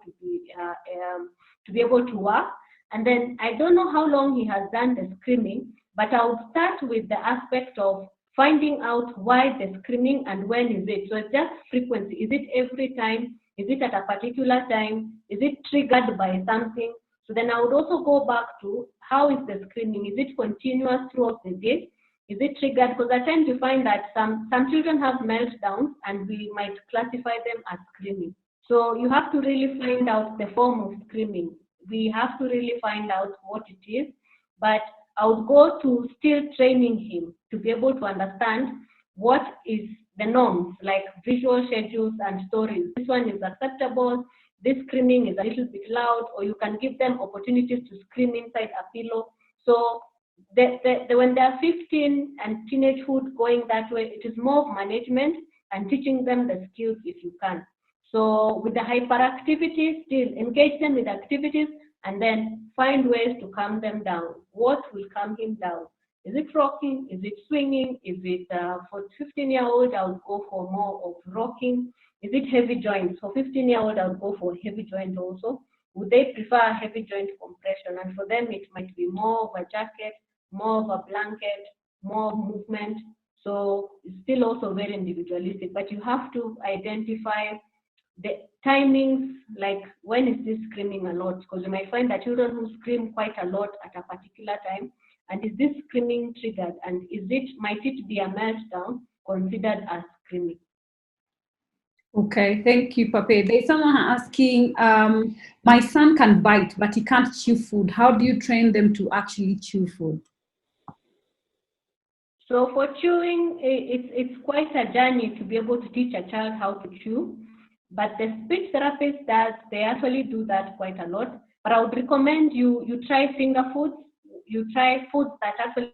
to work. And then I don't know how long he has done the screaming, but I'll start with the aspect of finding out why the screaming and when is it. So it's just frequency. Is it every time? Is it at a particular time? Is it triggered by something? So then I would also go back to how is the screaming? Is it continuous throughout the day? Is it triggered? Because I tend to find that some children have meltdowns and we might classify them as screaming. So you have to really find out the form of screaming. We have to really find out what it is. But I would go to still training him to be able to understand what is the norms, like visual schedules and stories. This one is acceptable, this screaming is a little bit loud, or you can give them opportunities to scream inside a pillow. So when they're 15 and teenagehood going that way, it is more of management and teaching them the skills if you can. So with the hyperactivity, still engage them with activities and then find ways to calm them down. What will calm him down? Is it rocking? Is it swinging? Is it for 15-year-old, I would go for more of rocking. Is it heavy joints? For 15-year-old, I would go for heavy joint also. Would they prefer heavy joint compression? And for them, it might be more of a jacket, more of a blanket, more movement. So it's still also very individualistic, but you have to identify the timings, like when is this screaming a lot? Because you might find that children who scream quite a lot at a particular time, and is this screaming triggered? And might it be a meltdown considered as screaming? Okay, thank you, Pape. There's someone asking, my son can bite, but he can't chew food. How do you train them to actually chew food? So for chewing, it's quite a journey to be able to teach a child how to chew. But the speech therapists, they actually do that quite a lot. But I would recommend you try finger foods. You try foods that actually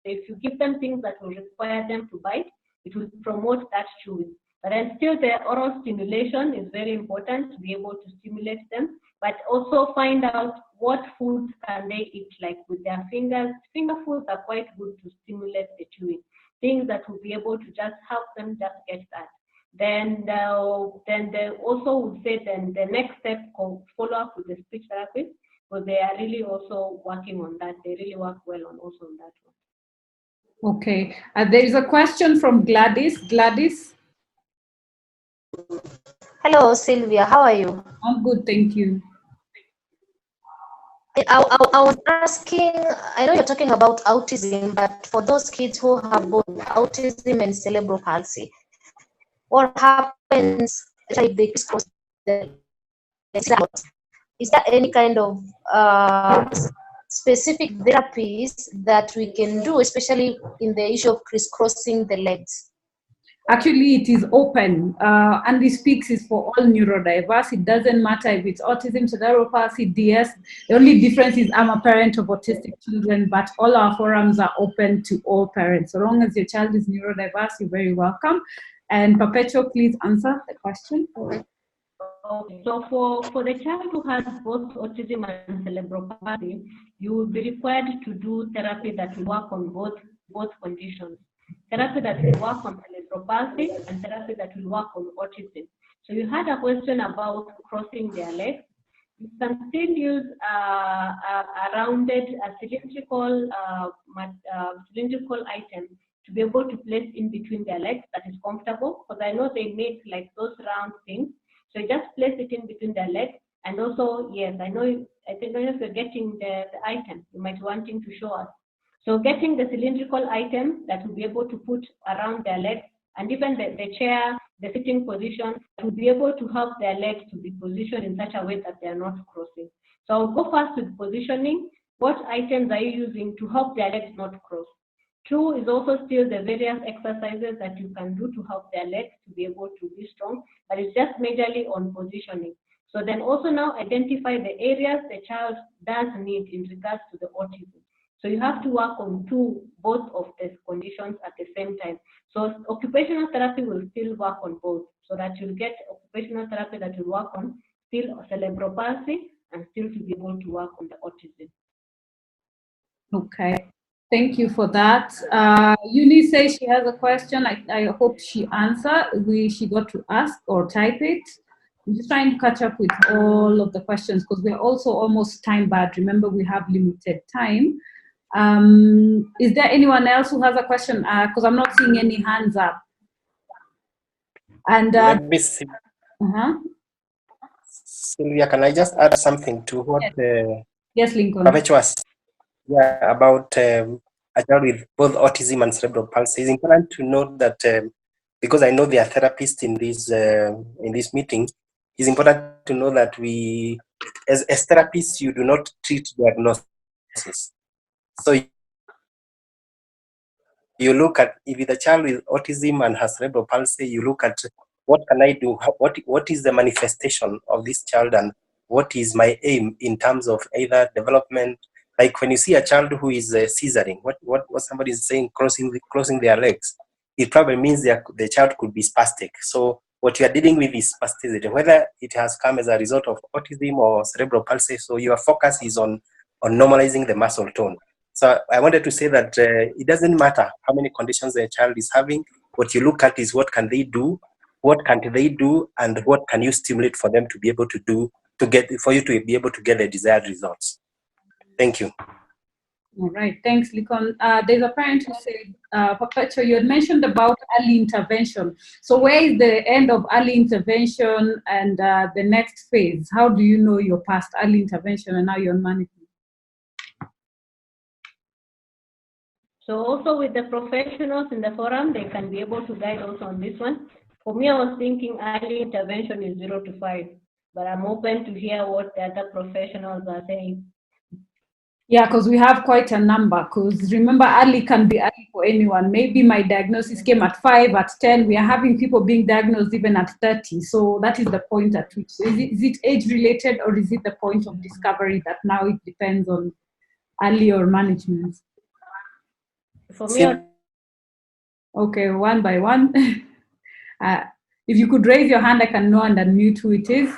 if you give them things that will require them to bite, it will promote that chewing. But then still the oral stimulation is very important to be able to stimulate them, but also find out what foods can they eat, like with their fingers. Finger foods are quite good to stimulate the chewing. Things that will be able to just help them just get that. Then they also would say then the next step of follow up with the speech therapist, because they are really also working on that. They really work well on also on that one. Okay. There is a question from Gladys. Gladys? Hello, Sylvia. How are you? I'm good, thank you. I was asking, I know you're talking about autism, but for those kids who have both autism and cerebral palsy, what happens if they crisscross the is there any kind of specific therapies that we can do, especially in the issue of crisscrossing the legs? Actually, it is open. Andy Speaks is for all neurodiverse. It doesn't matter if it's autism, cerebral palsy, DS. The only difference is I'm a parent of autistic children, but all our forums are open to all parents. So long as your child is neurodiverse, you're very welcome. And Perpetua, please answer the question. Okay, so for the child who has both autism and cerebral palsy, you will be required to do therapy that will work on both conditions. Therapy that will work on cerebral palsy and therapy that will work on autism. So you had a question about crossing their legs. You can still use a rounded, cylindrical item to be able to place in between their legs that is comfortable, because I know they make like those round things. So you just place it in between their legs. And also, yes, I think if you're getting the item, you might be wanting to show us. So getting the cylindrical item that will be able to put around their legs, and even the chair, the sitting position, to be able to help their legs to be positioned in such a way that they are not crossing. So I'll go first with positioning. What items are you using to help their legs not cross? Two is also still the various exercises that you can do to help their legs to be able to be strong, but it's just majorly on positioning. So then also now identify the areas the child does need in regards to the autism. So you have to work on both of these conditions at the same time. So occupational therapy will still work on both, so that you'll get occupational therapy that will work on still cerebral palsy and still to be able to work on the autism. Okay, thank you for that. Eunice says she has a question. I hope she answered. She got to ask or type it. I'm just trying to catch up with all of the questions because we're also almost time barred. Remember, we have limited time. Is there anyone else who has a question? Because I'm not seeing any hands up. And Let me see. Sylvia, can I just add something to what yes, Lincoln. Perpetua said about a child with both autism and cerebral palsy? It's important to note that because I know there are therapists in this meeting, it's important to know that we, as therapists, you do not treat diagnosis. So you look at, if it's a child with autism and has cerebral palsy, you look at what can I do? What is the manifestation of this child, and what is my aim in terms of either development? Like when you see a child who is scissoring, what somebody is saying, closing their legs, it probably means the child could be spastic. So what you are dealing with is spasticity, whether it has come as a result of autism or cerebral palsy. So your focus is on normalizing the muscle tone. So I wanted to say that it doesn't matter how many conditions a child is having. What you look at is what can they do, and what can you stimulate for them to be able to do for you to be able to get the desired results. Thank you. All right, thanks, Lincoln. There's a parent who said, Perpetua, you had mentioned about early intervention. So where is the end of early intervention and the next phase? How do you know you're past early intervention and now you're on management? So also with the professionals in the forum, they can be able to guide also on this one. For me, I was thinking early intervention is 0 to 5, but I'm open to hear what the other professionals are saying. Yeah, because we have quite a number. Because remember, early can be early for anyone. Maybe my diagnosis came at 5, at 10. We are having people being diagnosed even at 30. So that is the point at which. So is it age related, or is it the point of discovery that now it depends on early or management? For me, okay, one by one. If you could raise your hand, I can know and unmute who it is.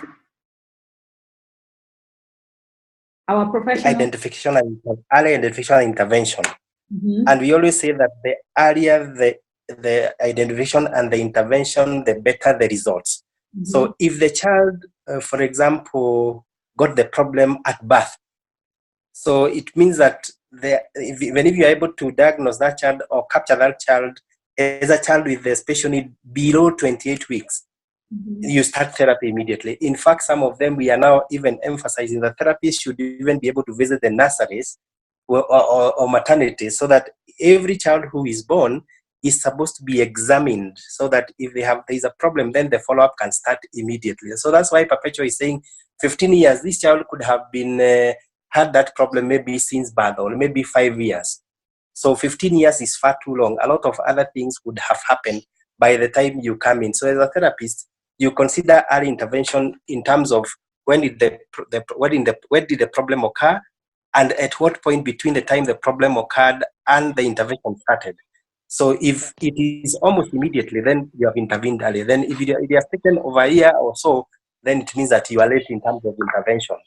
Our professional early identification and intervention. Mm-hmm. And we always say that the earlier the identification and the intervention, the better the results. Mm-hmm. So if the child, for example, got the problem at birth, so it means that if you're able to diagnose that child or capture that child as a child with a special need below 28 weeks, you start therapy immediately. In fact, some of them, we are now even emphasizing that therapists should even be able to visit the nurseries or maternities, so that every child who is born is supposed to be examined, so that if there is a problem, then the follow-up can start immediately. So that's why Perpetua is saying 15 years, this child could have been had that problem maybe since birth, or maybe 5 years. So 15 years is far too long. A lot of other things would have happened by the time you come in. So as a therapist, you consider early intervention in terms of when did the problem occur, and at what point between the time the problem occurred and the intervention started. So if it is almost immediately, then you have intervened early. Then if it has taken over a year or so, then it means that you are late in terms of intervention.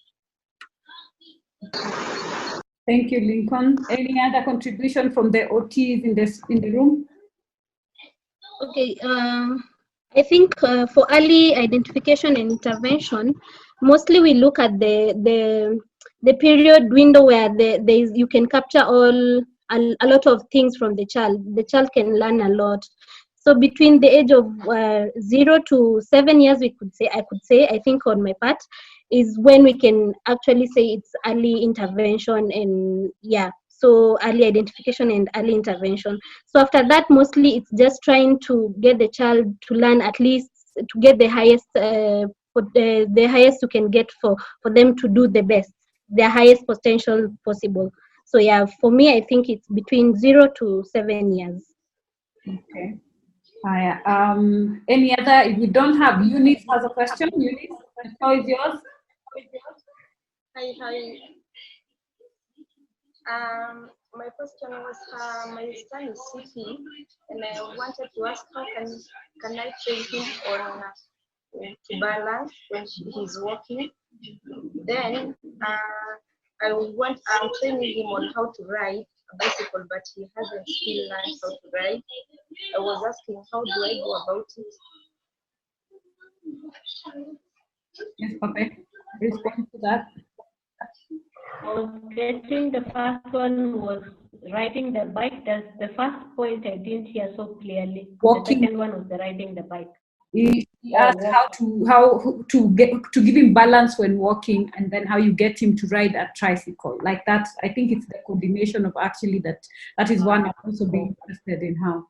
Thank you, Lincoln. Any other contribution from the OTs in the room? Okay, I think for early identification and intervention, mostly we look at the period window where you can capture a lot of things from the child. The child can learn a lot. So between the age of 0 to 7 years, I could say, I think on my part, is when we can actually say it's early intervention, and yeah, so early identification and early intervention. So after that, mostly it's just trying to get the child to learn, at least to get the highest the highest you can get for them to do the best, their highest potential possible. So yeah, for me, I think it's between 0 to 7 years. Okay. Any other? If we don't have, Eunice has a question. Eunice, the floor is yours. Hi. My question was, my son is sleeping, and I wanted to ask how can I train him on to balance when he's walking. Then I'm training him on how to ride a bicycle, but he hasn't still learned how to ride. I was asking, how do I go about it? Yes, Pape, respond to that. I was getting the first one was riding the bike. That's the first point I didn't hear so clearly. Walking. The second one was the riding the bike. He asked how to give him balance when walking, and then how you get him to ride a tricycle like that. I think it's the coordination of actually that is one I'm also being interested in how.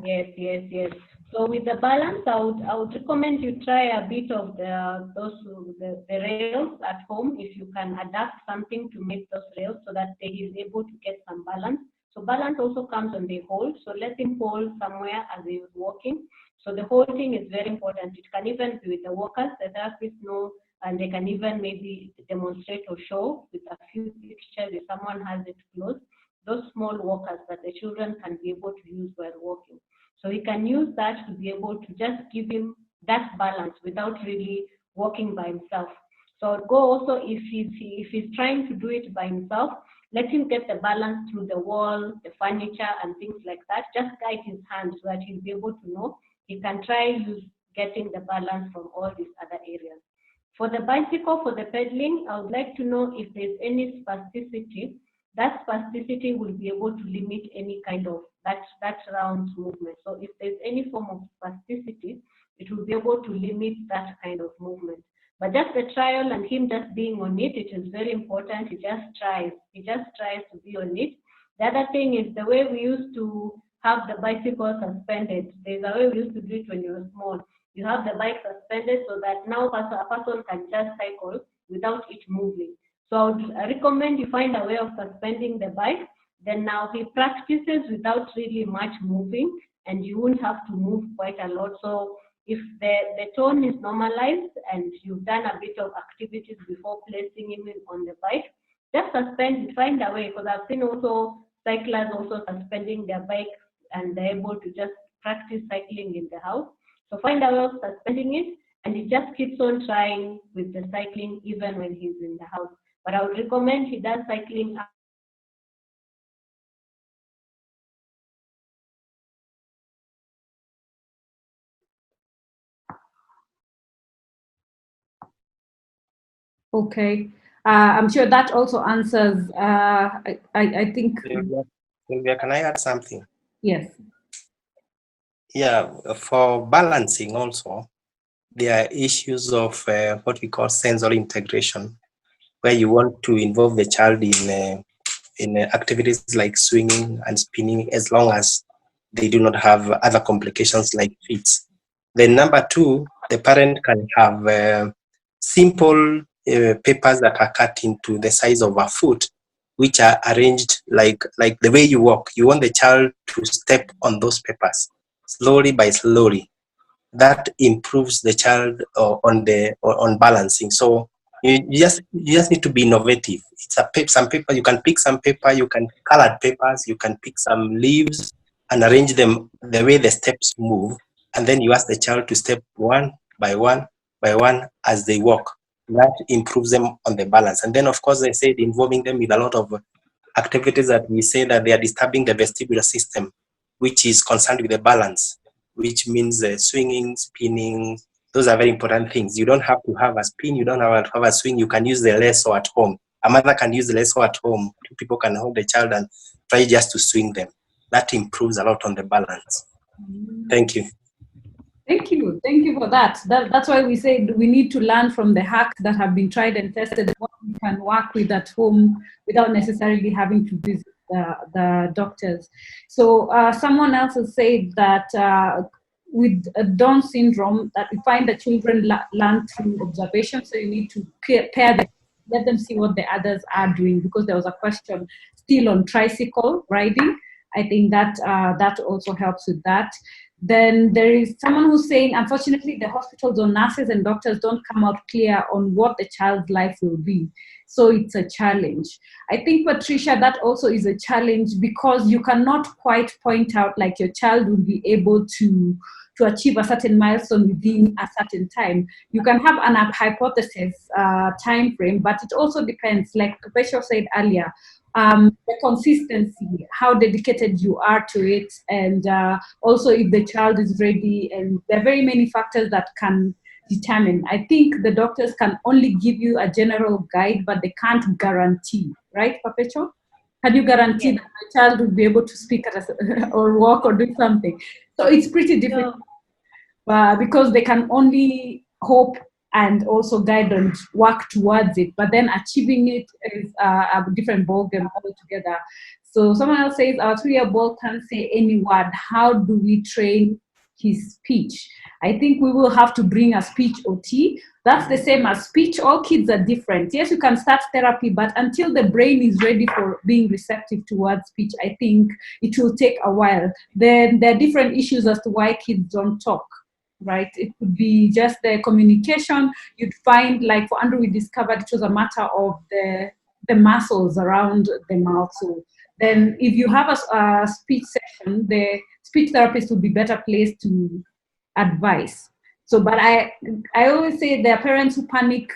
Yeah. Yes. So with the balance, I would recommend you try a bit of the rails at home, if you can adapt something to make those rails so that he is able to get some balance. So balance also comes on the hold. So let him hold somewhere as he is walking. So the holding is very important. It can even be with the walkers, the therapists know, and they can even maybe demonstrate or show with a few pictures if someone has it close. Those small walkers that the children can be able to use while walking. So he can use that to be able to just give him that balance without really walking by himself. So I'd go also, if he's trying to do it by himself, let him get the balance through the wall, the furniture, and things like that. Just guide his hand so that he'll be able to know. He can try getting the balance from all these other areas. For the bicycle, for the pedaling, I would like to know if there's any spasticity. That spasticity will be able to limit any kind of that round movement. So if there's any form of spasticity, it will be able to limit that kind of movement. But just the trial and him just being on it, it is very important. He just tries to be on it. The other thing is the way we used to have the bicycle suspended. There's a way we used to do it when you were small. You have the bike suspended so that now a person can just cycle without it moving. So I would recommend you find a way of suspending the bike. Then now he practices without really much moving, and you won't have to move quite a lot. So if the tone is normalized and you've done a bit of activities before placing him on the bike, just suspend it, find a way, because I've seen also cyclists also suspending their bike and they're able to just practice cycling in the house. So find a way of suspending it, and he just keeps on trying with the cycling even when he's in the house. But I would recommend he does cycling. Okay, I'm sure that also answers. I think. Sylvia, can I add something? Yes. Yeah, for balancing also, there are issues of what we call sensory integration, where you want to involve the child in activities like swinging and spinning, as long as they do not have other complications like fits. Then number two, the parent can have simple papers that are cut into the size of a foot, which are arranged like the way you walk. You want the child to step on those papers slowly by slowly. That improves the child on balancing. So you just need to be innovative. It's some paper, you can pick some paper, you can colored papers, you can pick some leaves and arrange them the way the steps move, and then you ask the child to step one by one as they walk. That improves them on the balance. And then of course I said involving them with a lot of activities that we say that they are disturbing the vestibular system, which is concerned with the balance, which means swinging, spinning. Those are very important things. You don't have to have a spin, you don't have to have a swing. You can use the lasso at home. A mother can use the lasso at home. Two people can hold the child and try just to swing them. That improves a lot on the balance. Thank you. Thank you. Thank you for that. That's why we say we need to learn from the hacks that have been tried and tested, what we can work with at home without necessarily having to visit the doctors. So someone else has said that with Down syndrome, that we find that children learn through observation. So you need to pair them, let them see what the others are doing, because there was a question still on tricycle riding. I think that that also helps with that. Then there is someone who's saying, unfortunately, the hospitals or nurses and doctors don't come out clear on what the child's life will be. So it's a challenge. I think, Patricia, that also is a challenge, because you cannot quite point out like your child will be able to achieve a certain milestone within a certain time. You can have an hypothesis time frame, but it also depends, like Perpetua said earlier, the consistency, how dedicated you are to it, and also if the child is ready. And there are very many factors that can determine. I think the doctors can only give you a general guide, but they can't guarantee, right, Perpetua? Can you guarantee that my child will be able to speak or walk or do something? So it's pretty difficult. Because they can only hope and also guide and work towards it, but then achieving it is a different ballgame altogether. So someone else says, our 3-year boy can't say any word. How do we train his speech? I think we will have to bring a speech OT. That's the same as speech. All kids are different. Yes, you can start therapy, but until the brain is ready for being receptive towards speech, I think it will take a while. Then there are different issues as to why kids don't talk, right? It could be just the communication. You'd find, like for Andrew, we discovered it was a matter of the muscles around the mouth. So then if you have a speech session, the speech therapist would be better placed to advise. So, but I always say there are parents who panic,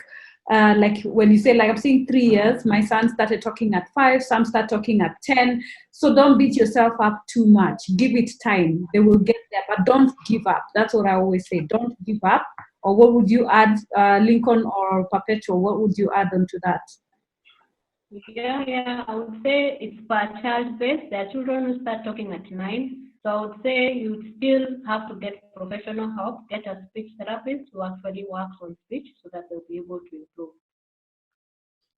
like when you say, like I'm saying 3 years, my son started talking at 5, some start talking at 10. So don't beat yourself up too much. Give it time. They will get there, but don't give up. That's what I always say. Don't give up. Or what would you add, Lincoln or Perpetual? What would you add onto that? Yeah, I would say it's per child based. There are children who start talking at 9. So I would say you still have to get professional help, get a speech therapist who actually works on speech so that they'll be able to improve.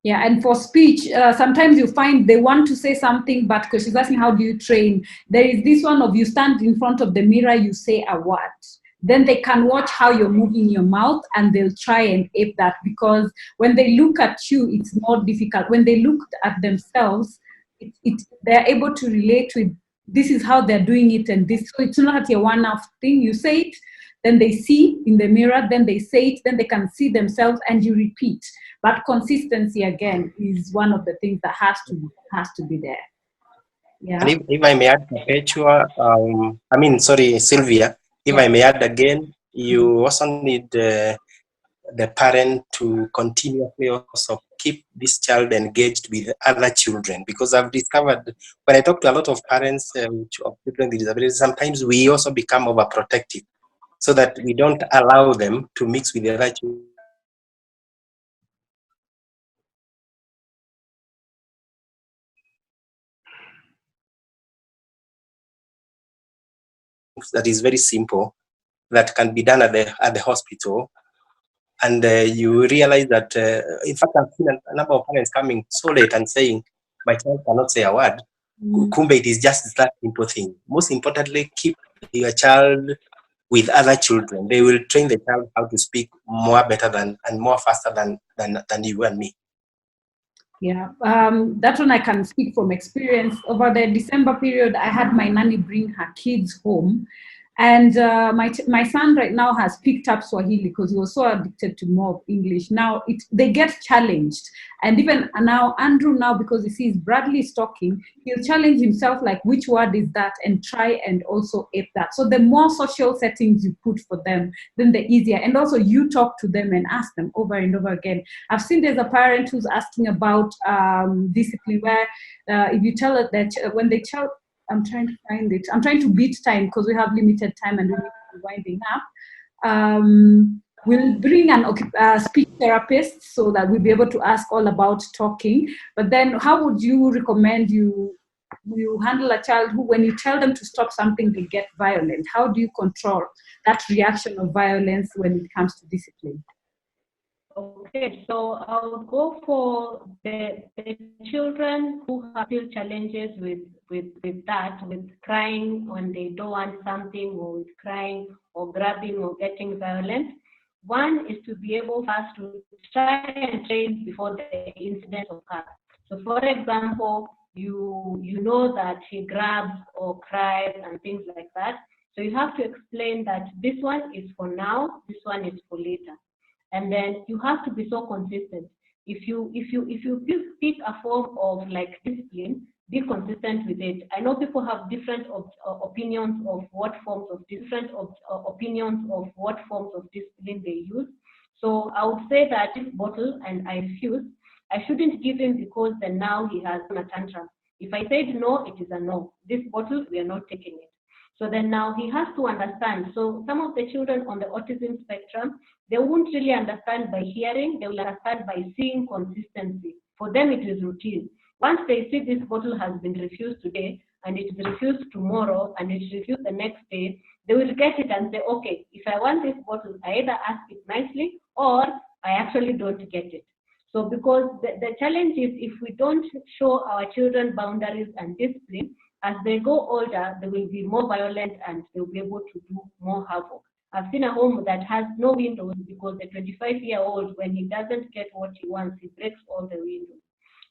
Yeah, and for speech, sometimes you find they want to say something, but because she's asking, how do you train? There is this one of you stand in front of the mirror, you say a word. Then they can watch how you're moving your mouth and they'll try and ape that, because when they look at you, it's more difficult. When they look at themselves, they're able to relate with, this is how they're doing it, and this. So it's not a one-off thing. You say it, then they see in the mirror, then they say it, then they can see themselves, and you repeat. But consistency, again, is one of the things that has to be there. Yeah. And if I may add, Perpetua, Sylvia, if I may add again, you also need the parent to continuously also keep this child engaged with other children, because I've discovered when I talk to a lot of parents of children with disabilities, sometimes we also become overprotective, so that we don't allow them to mix with the other children. that is very simple that can be done at the hospital. And you realize that, in fact, I've seen a number of parents coming so late and saying, my child cannot say a word. Kumbe, it is just that simple thing. Most importantly, keep your child with other children. They will train the child how to speak more better than and more faster than you and me. Yeah, that one I can speak from experience. Over the December period, I had my nanny bring her kids home. And my son right now has picked up Swahili because he was so addicted to more of English. Now they get challenged. And even now, Andrew now, because he sees Bradley is talking, he'll challenge himself like, which word is that? And try and also ape that. So the more social settings you put for them, then the easier. And also you talk to them and ask them over and over again. I've seen there's a parent who's asking about discipline where if you tell it that when they tell, I'm trying to find it. I'm trying to beat time because we have limited time and we need to be winding up. We'll bring a speech therapist so that we'll be able to ask all about talking. But then how would you recommend you handle a child who, when you tell them to stop something, they get violent? How do you control that reaction of violence when it comes to discipline? Okay, so I'll go for the children who have still challenges with crying when they don't want something, or with crying or grabbing or getting violent. One is to be able first to try and train before the incident occurs. So for example, you know that he grabs or cries and things like that. So you have to explain that this one is for now, this one is for later. And then you have to be so consistent. If you pick a form of like discipline, be consistent with it. I know people have different opinions of what forms of discipline they use. So I would say that this bottle and I refuse, I shouldn't give him because then now he has a tantrum. If I said no, it is a no. This bottle, we are not taking it. So then now he has to understand. So some of the children on the autism spectrum, they won't really understand by hearing, they will understand by seeing consistency. For them, it is routine. Once they see this bottle has been refused today, and it is refused tomorrow, and it is refused the next day, they will get it and say, okay, if I want this bottle, I either ask it nicely or I actually don't get it. So because the challenge is if we don't show our children boundaries and discipline, as they go older, they will be more violent and they'll be able to do more havoc. I've seen a home that has no windows because the 25-year-old, when he doesn't get what he wants, he breaks all the windows.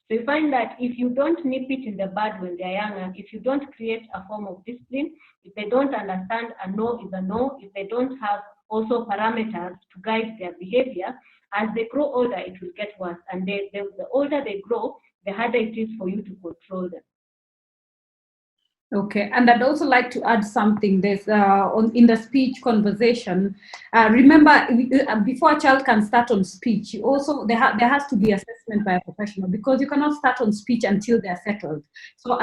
So you find that if you don't nip it in the bud when they're younger, if you don't create a form of discipline, if they don't understand a no is a no, if they don't have also parameters to guide their behavior, as they grow older, it will get worse. And the older they grow, the harder it is for you to control them. Okay, and I'd also like to add something. There's in the speech conversation. Remember, before a child can start on speech, there has to be assessment by a professional because you cannot start on speech until they're settled. So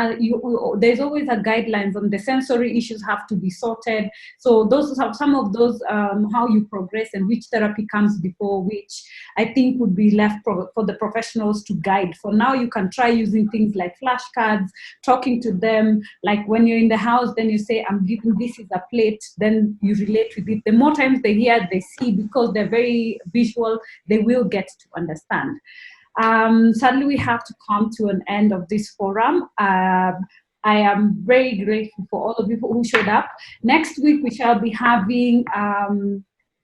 there's always a guidelines on the sensory issues have to be sorted. So those are some of those how you progress and which therapy comes before which. I think would be left for the professionals to guide. For now, you can try using things like flashcards, talking to them. Like when you're in the house, then you say, I'm giving this is a plate, then you relate with it. The more times they hear, they see, because they're very visual, they will get to understand. Sadly, we have to come to an end of this forum. I am very grateful for all of you who showed up. Next week, we shall be having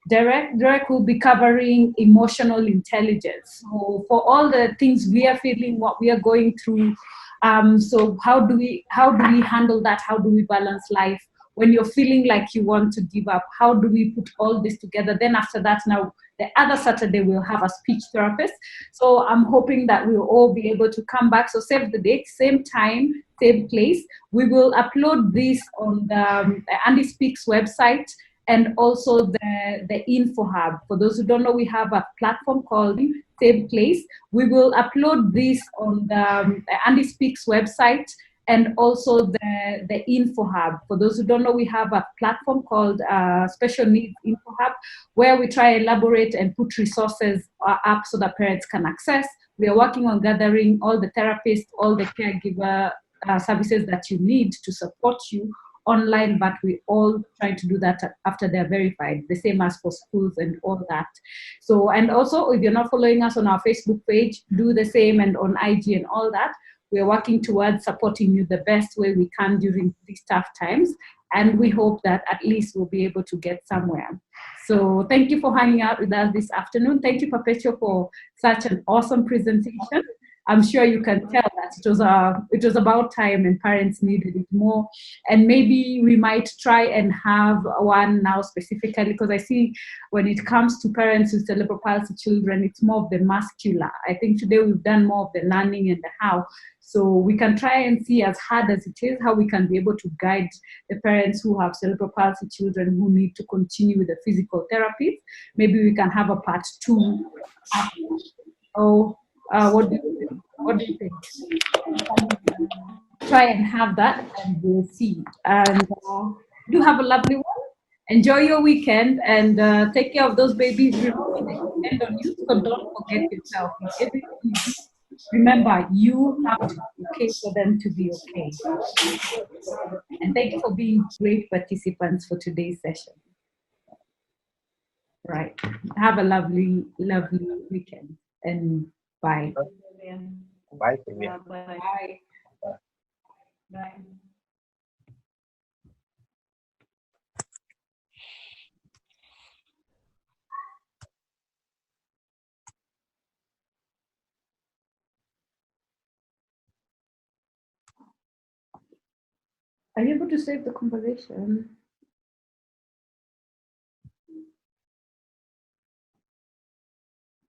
Derek will be covering emotional intelligence. So for all the things we are feeling, what we are going through, so how do we handle that? How do we balance life when you're feeling like you want to give up? How do we put all this together? Then after that, now the other Saturday we'll have a speech therapist. So I'm hoping that we'll all be able to come back. So save the date, same time, same place. We will upload this on the Andy Speaks website and also the Info Hub. For those who don't know, we have a platform called Same Place. We will upload this on the Andy Speaks website and also the Info Hub. For those who don't know, we have a platform called Special Needs Info Hub, where we try to elaborate and put resources up so that parents can access. We are working on gathering all the therapists, all the caregiver services that you need to support you online, but we all try to do that after they're verified, the same as for schools and all that. So, and also if you're not following us on our Facebook page, do the same, and on IG and all that. We're working towards supporting you the best way we can during these tough times. And we hope that at least we'll be able to get somewhere. So thank you for hanging out with us this afternoon. Thank you, Perpetua, for such an awesome presentation. I'm sure you can tell that it was about time and parents needed it more. And maybe we might try and have one now specifically, because I see when it comes to parents with cerebral palsy children, it's more of the muscular. I think today we've done more of the learning and the how. So we can try and see, as hard as it is, how we can be able to guide the parents who have cerebral palsy children who need to continue with the physical therapies. Maybe we can have a part 2. What do you think? Try and have that, and we'll see. And do have a lovely one. Enjoy your weekend, and take care of those babies. Remember, they depend on you, so don't forget yourself. In everything you do, remember, you have to be okay for them to be okay. And thank you for being great participants for today's session. Right. Have a lovely, lovely weekend, and bye. Bye, Sylvia. Bye. Bye. Are you able to save the conversation?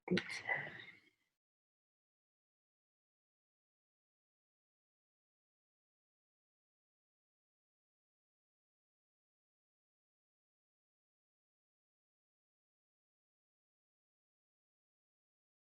Good.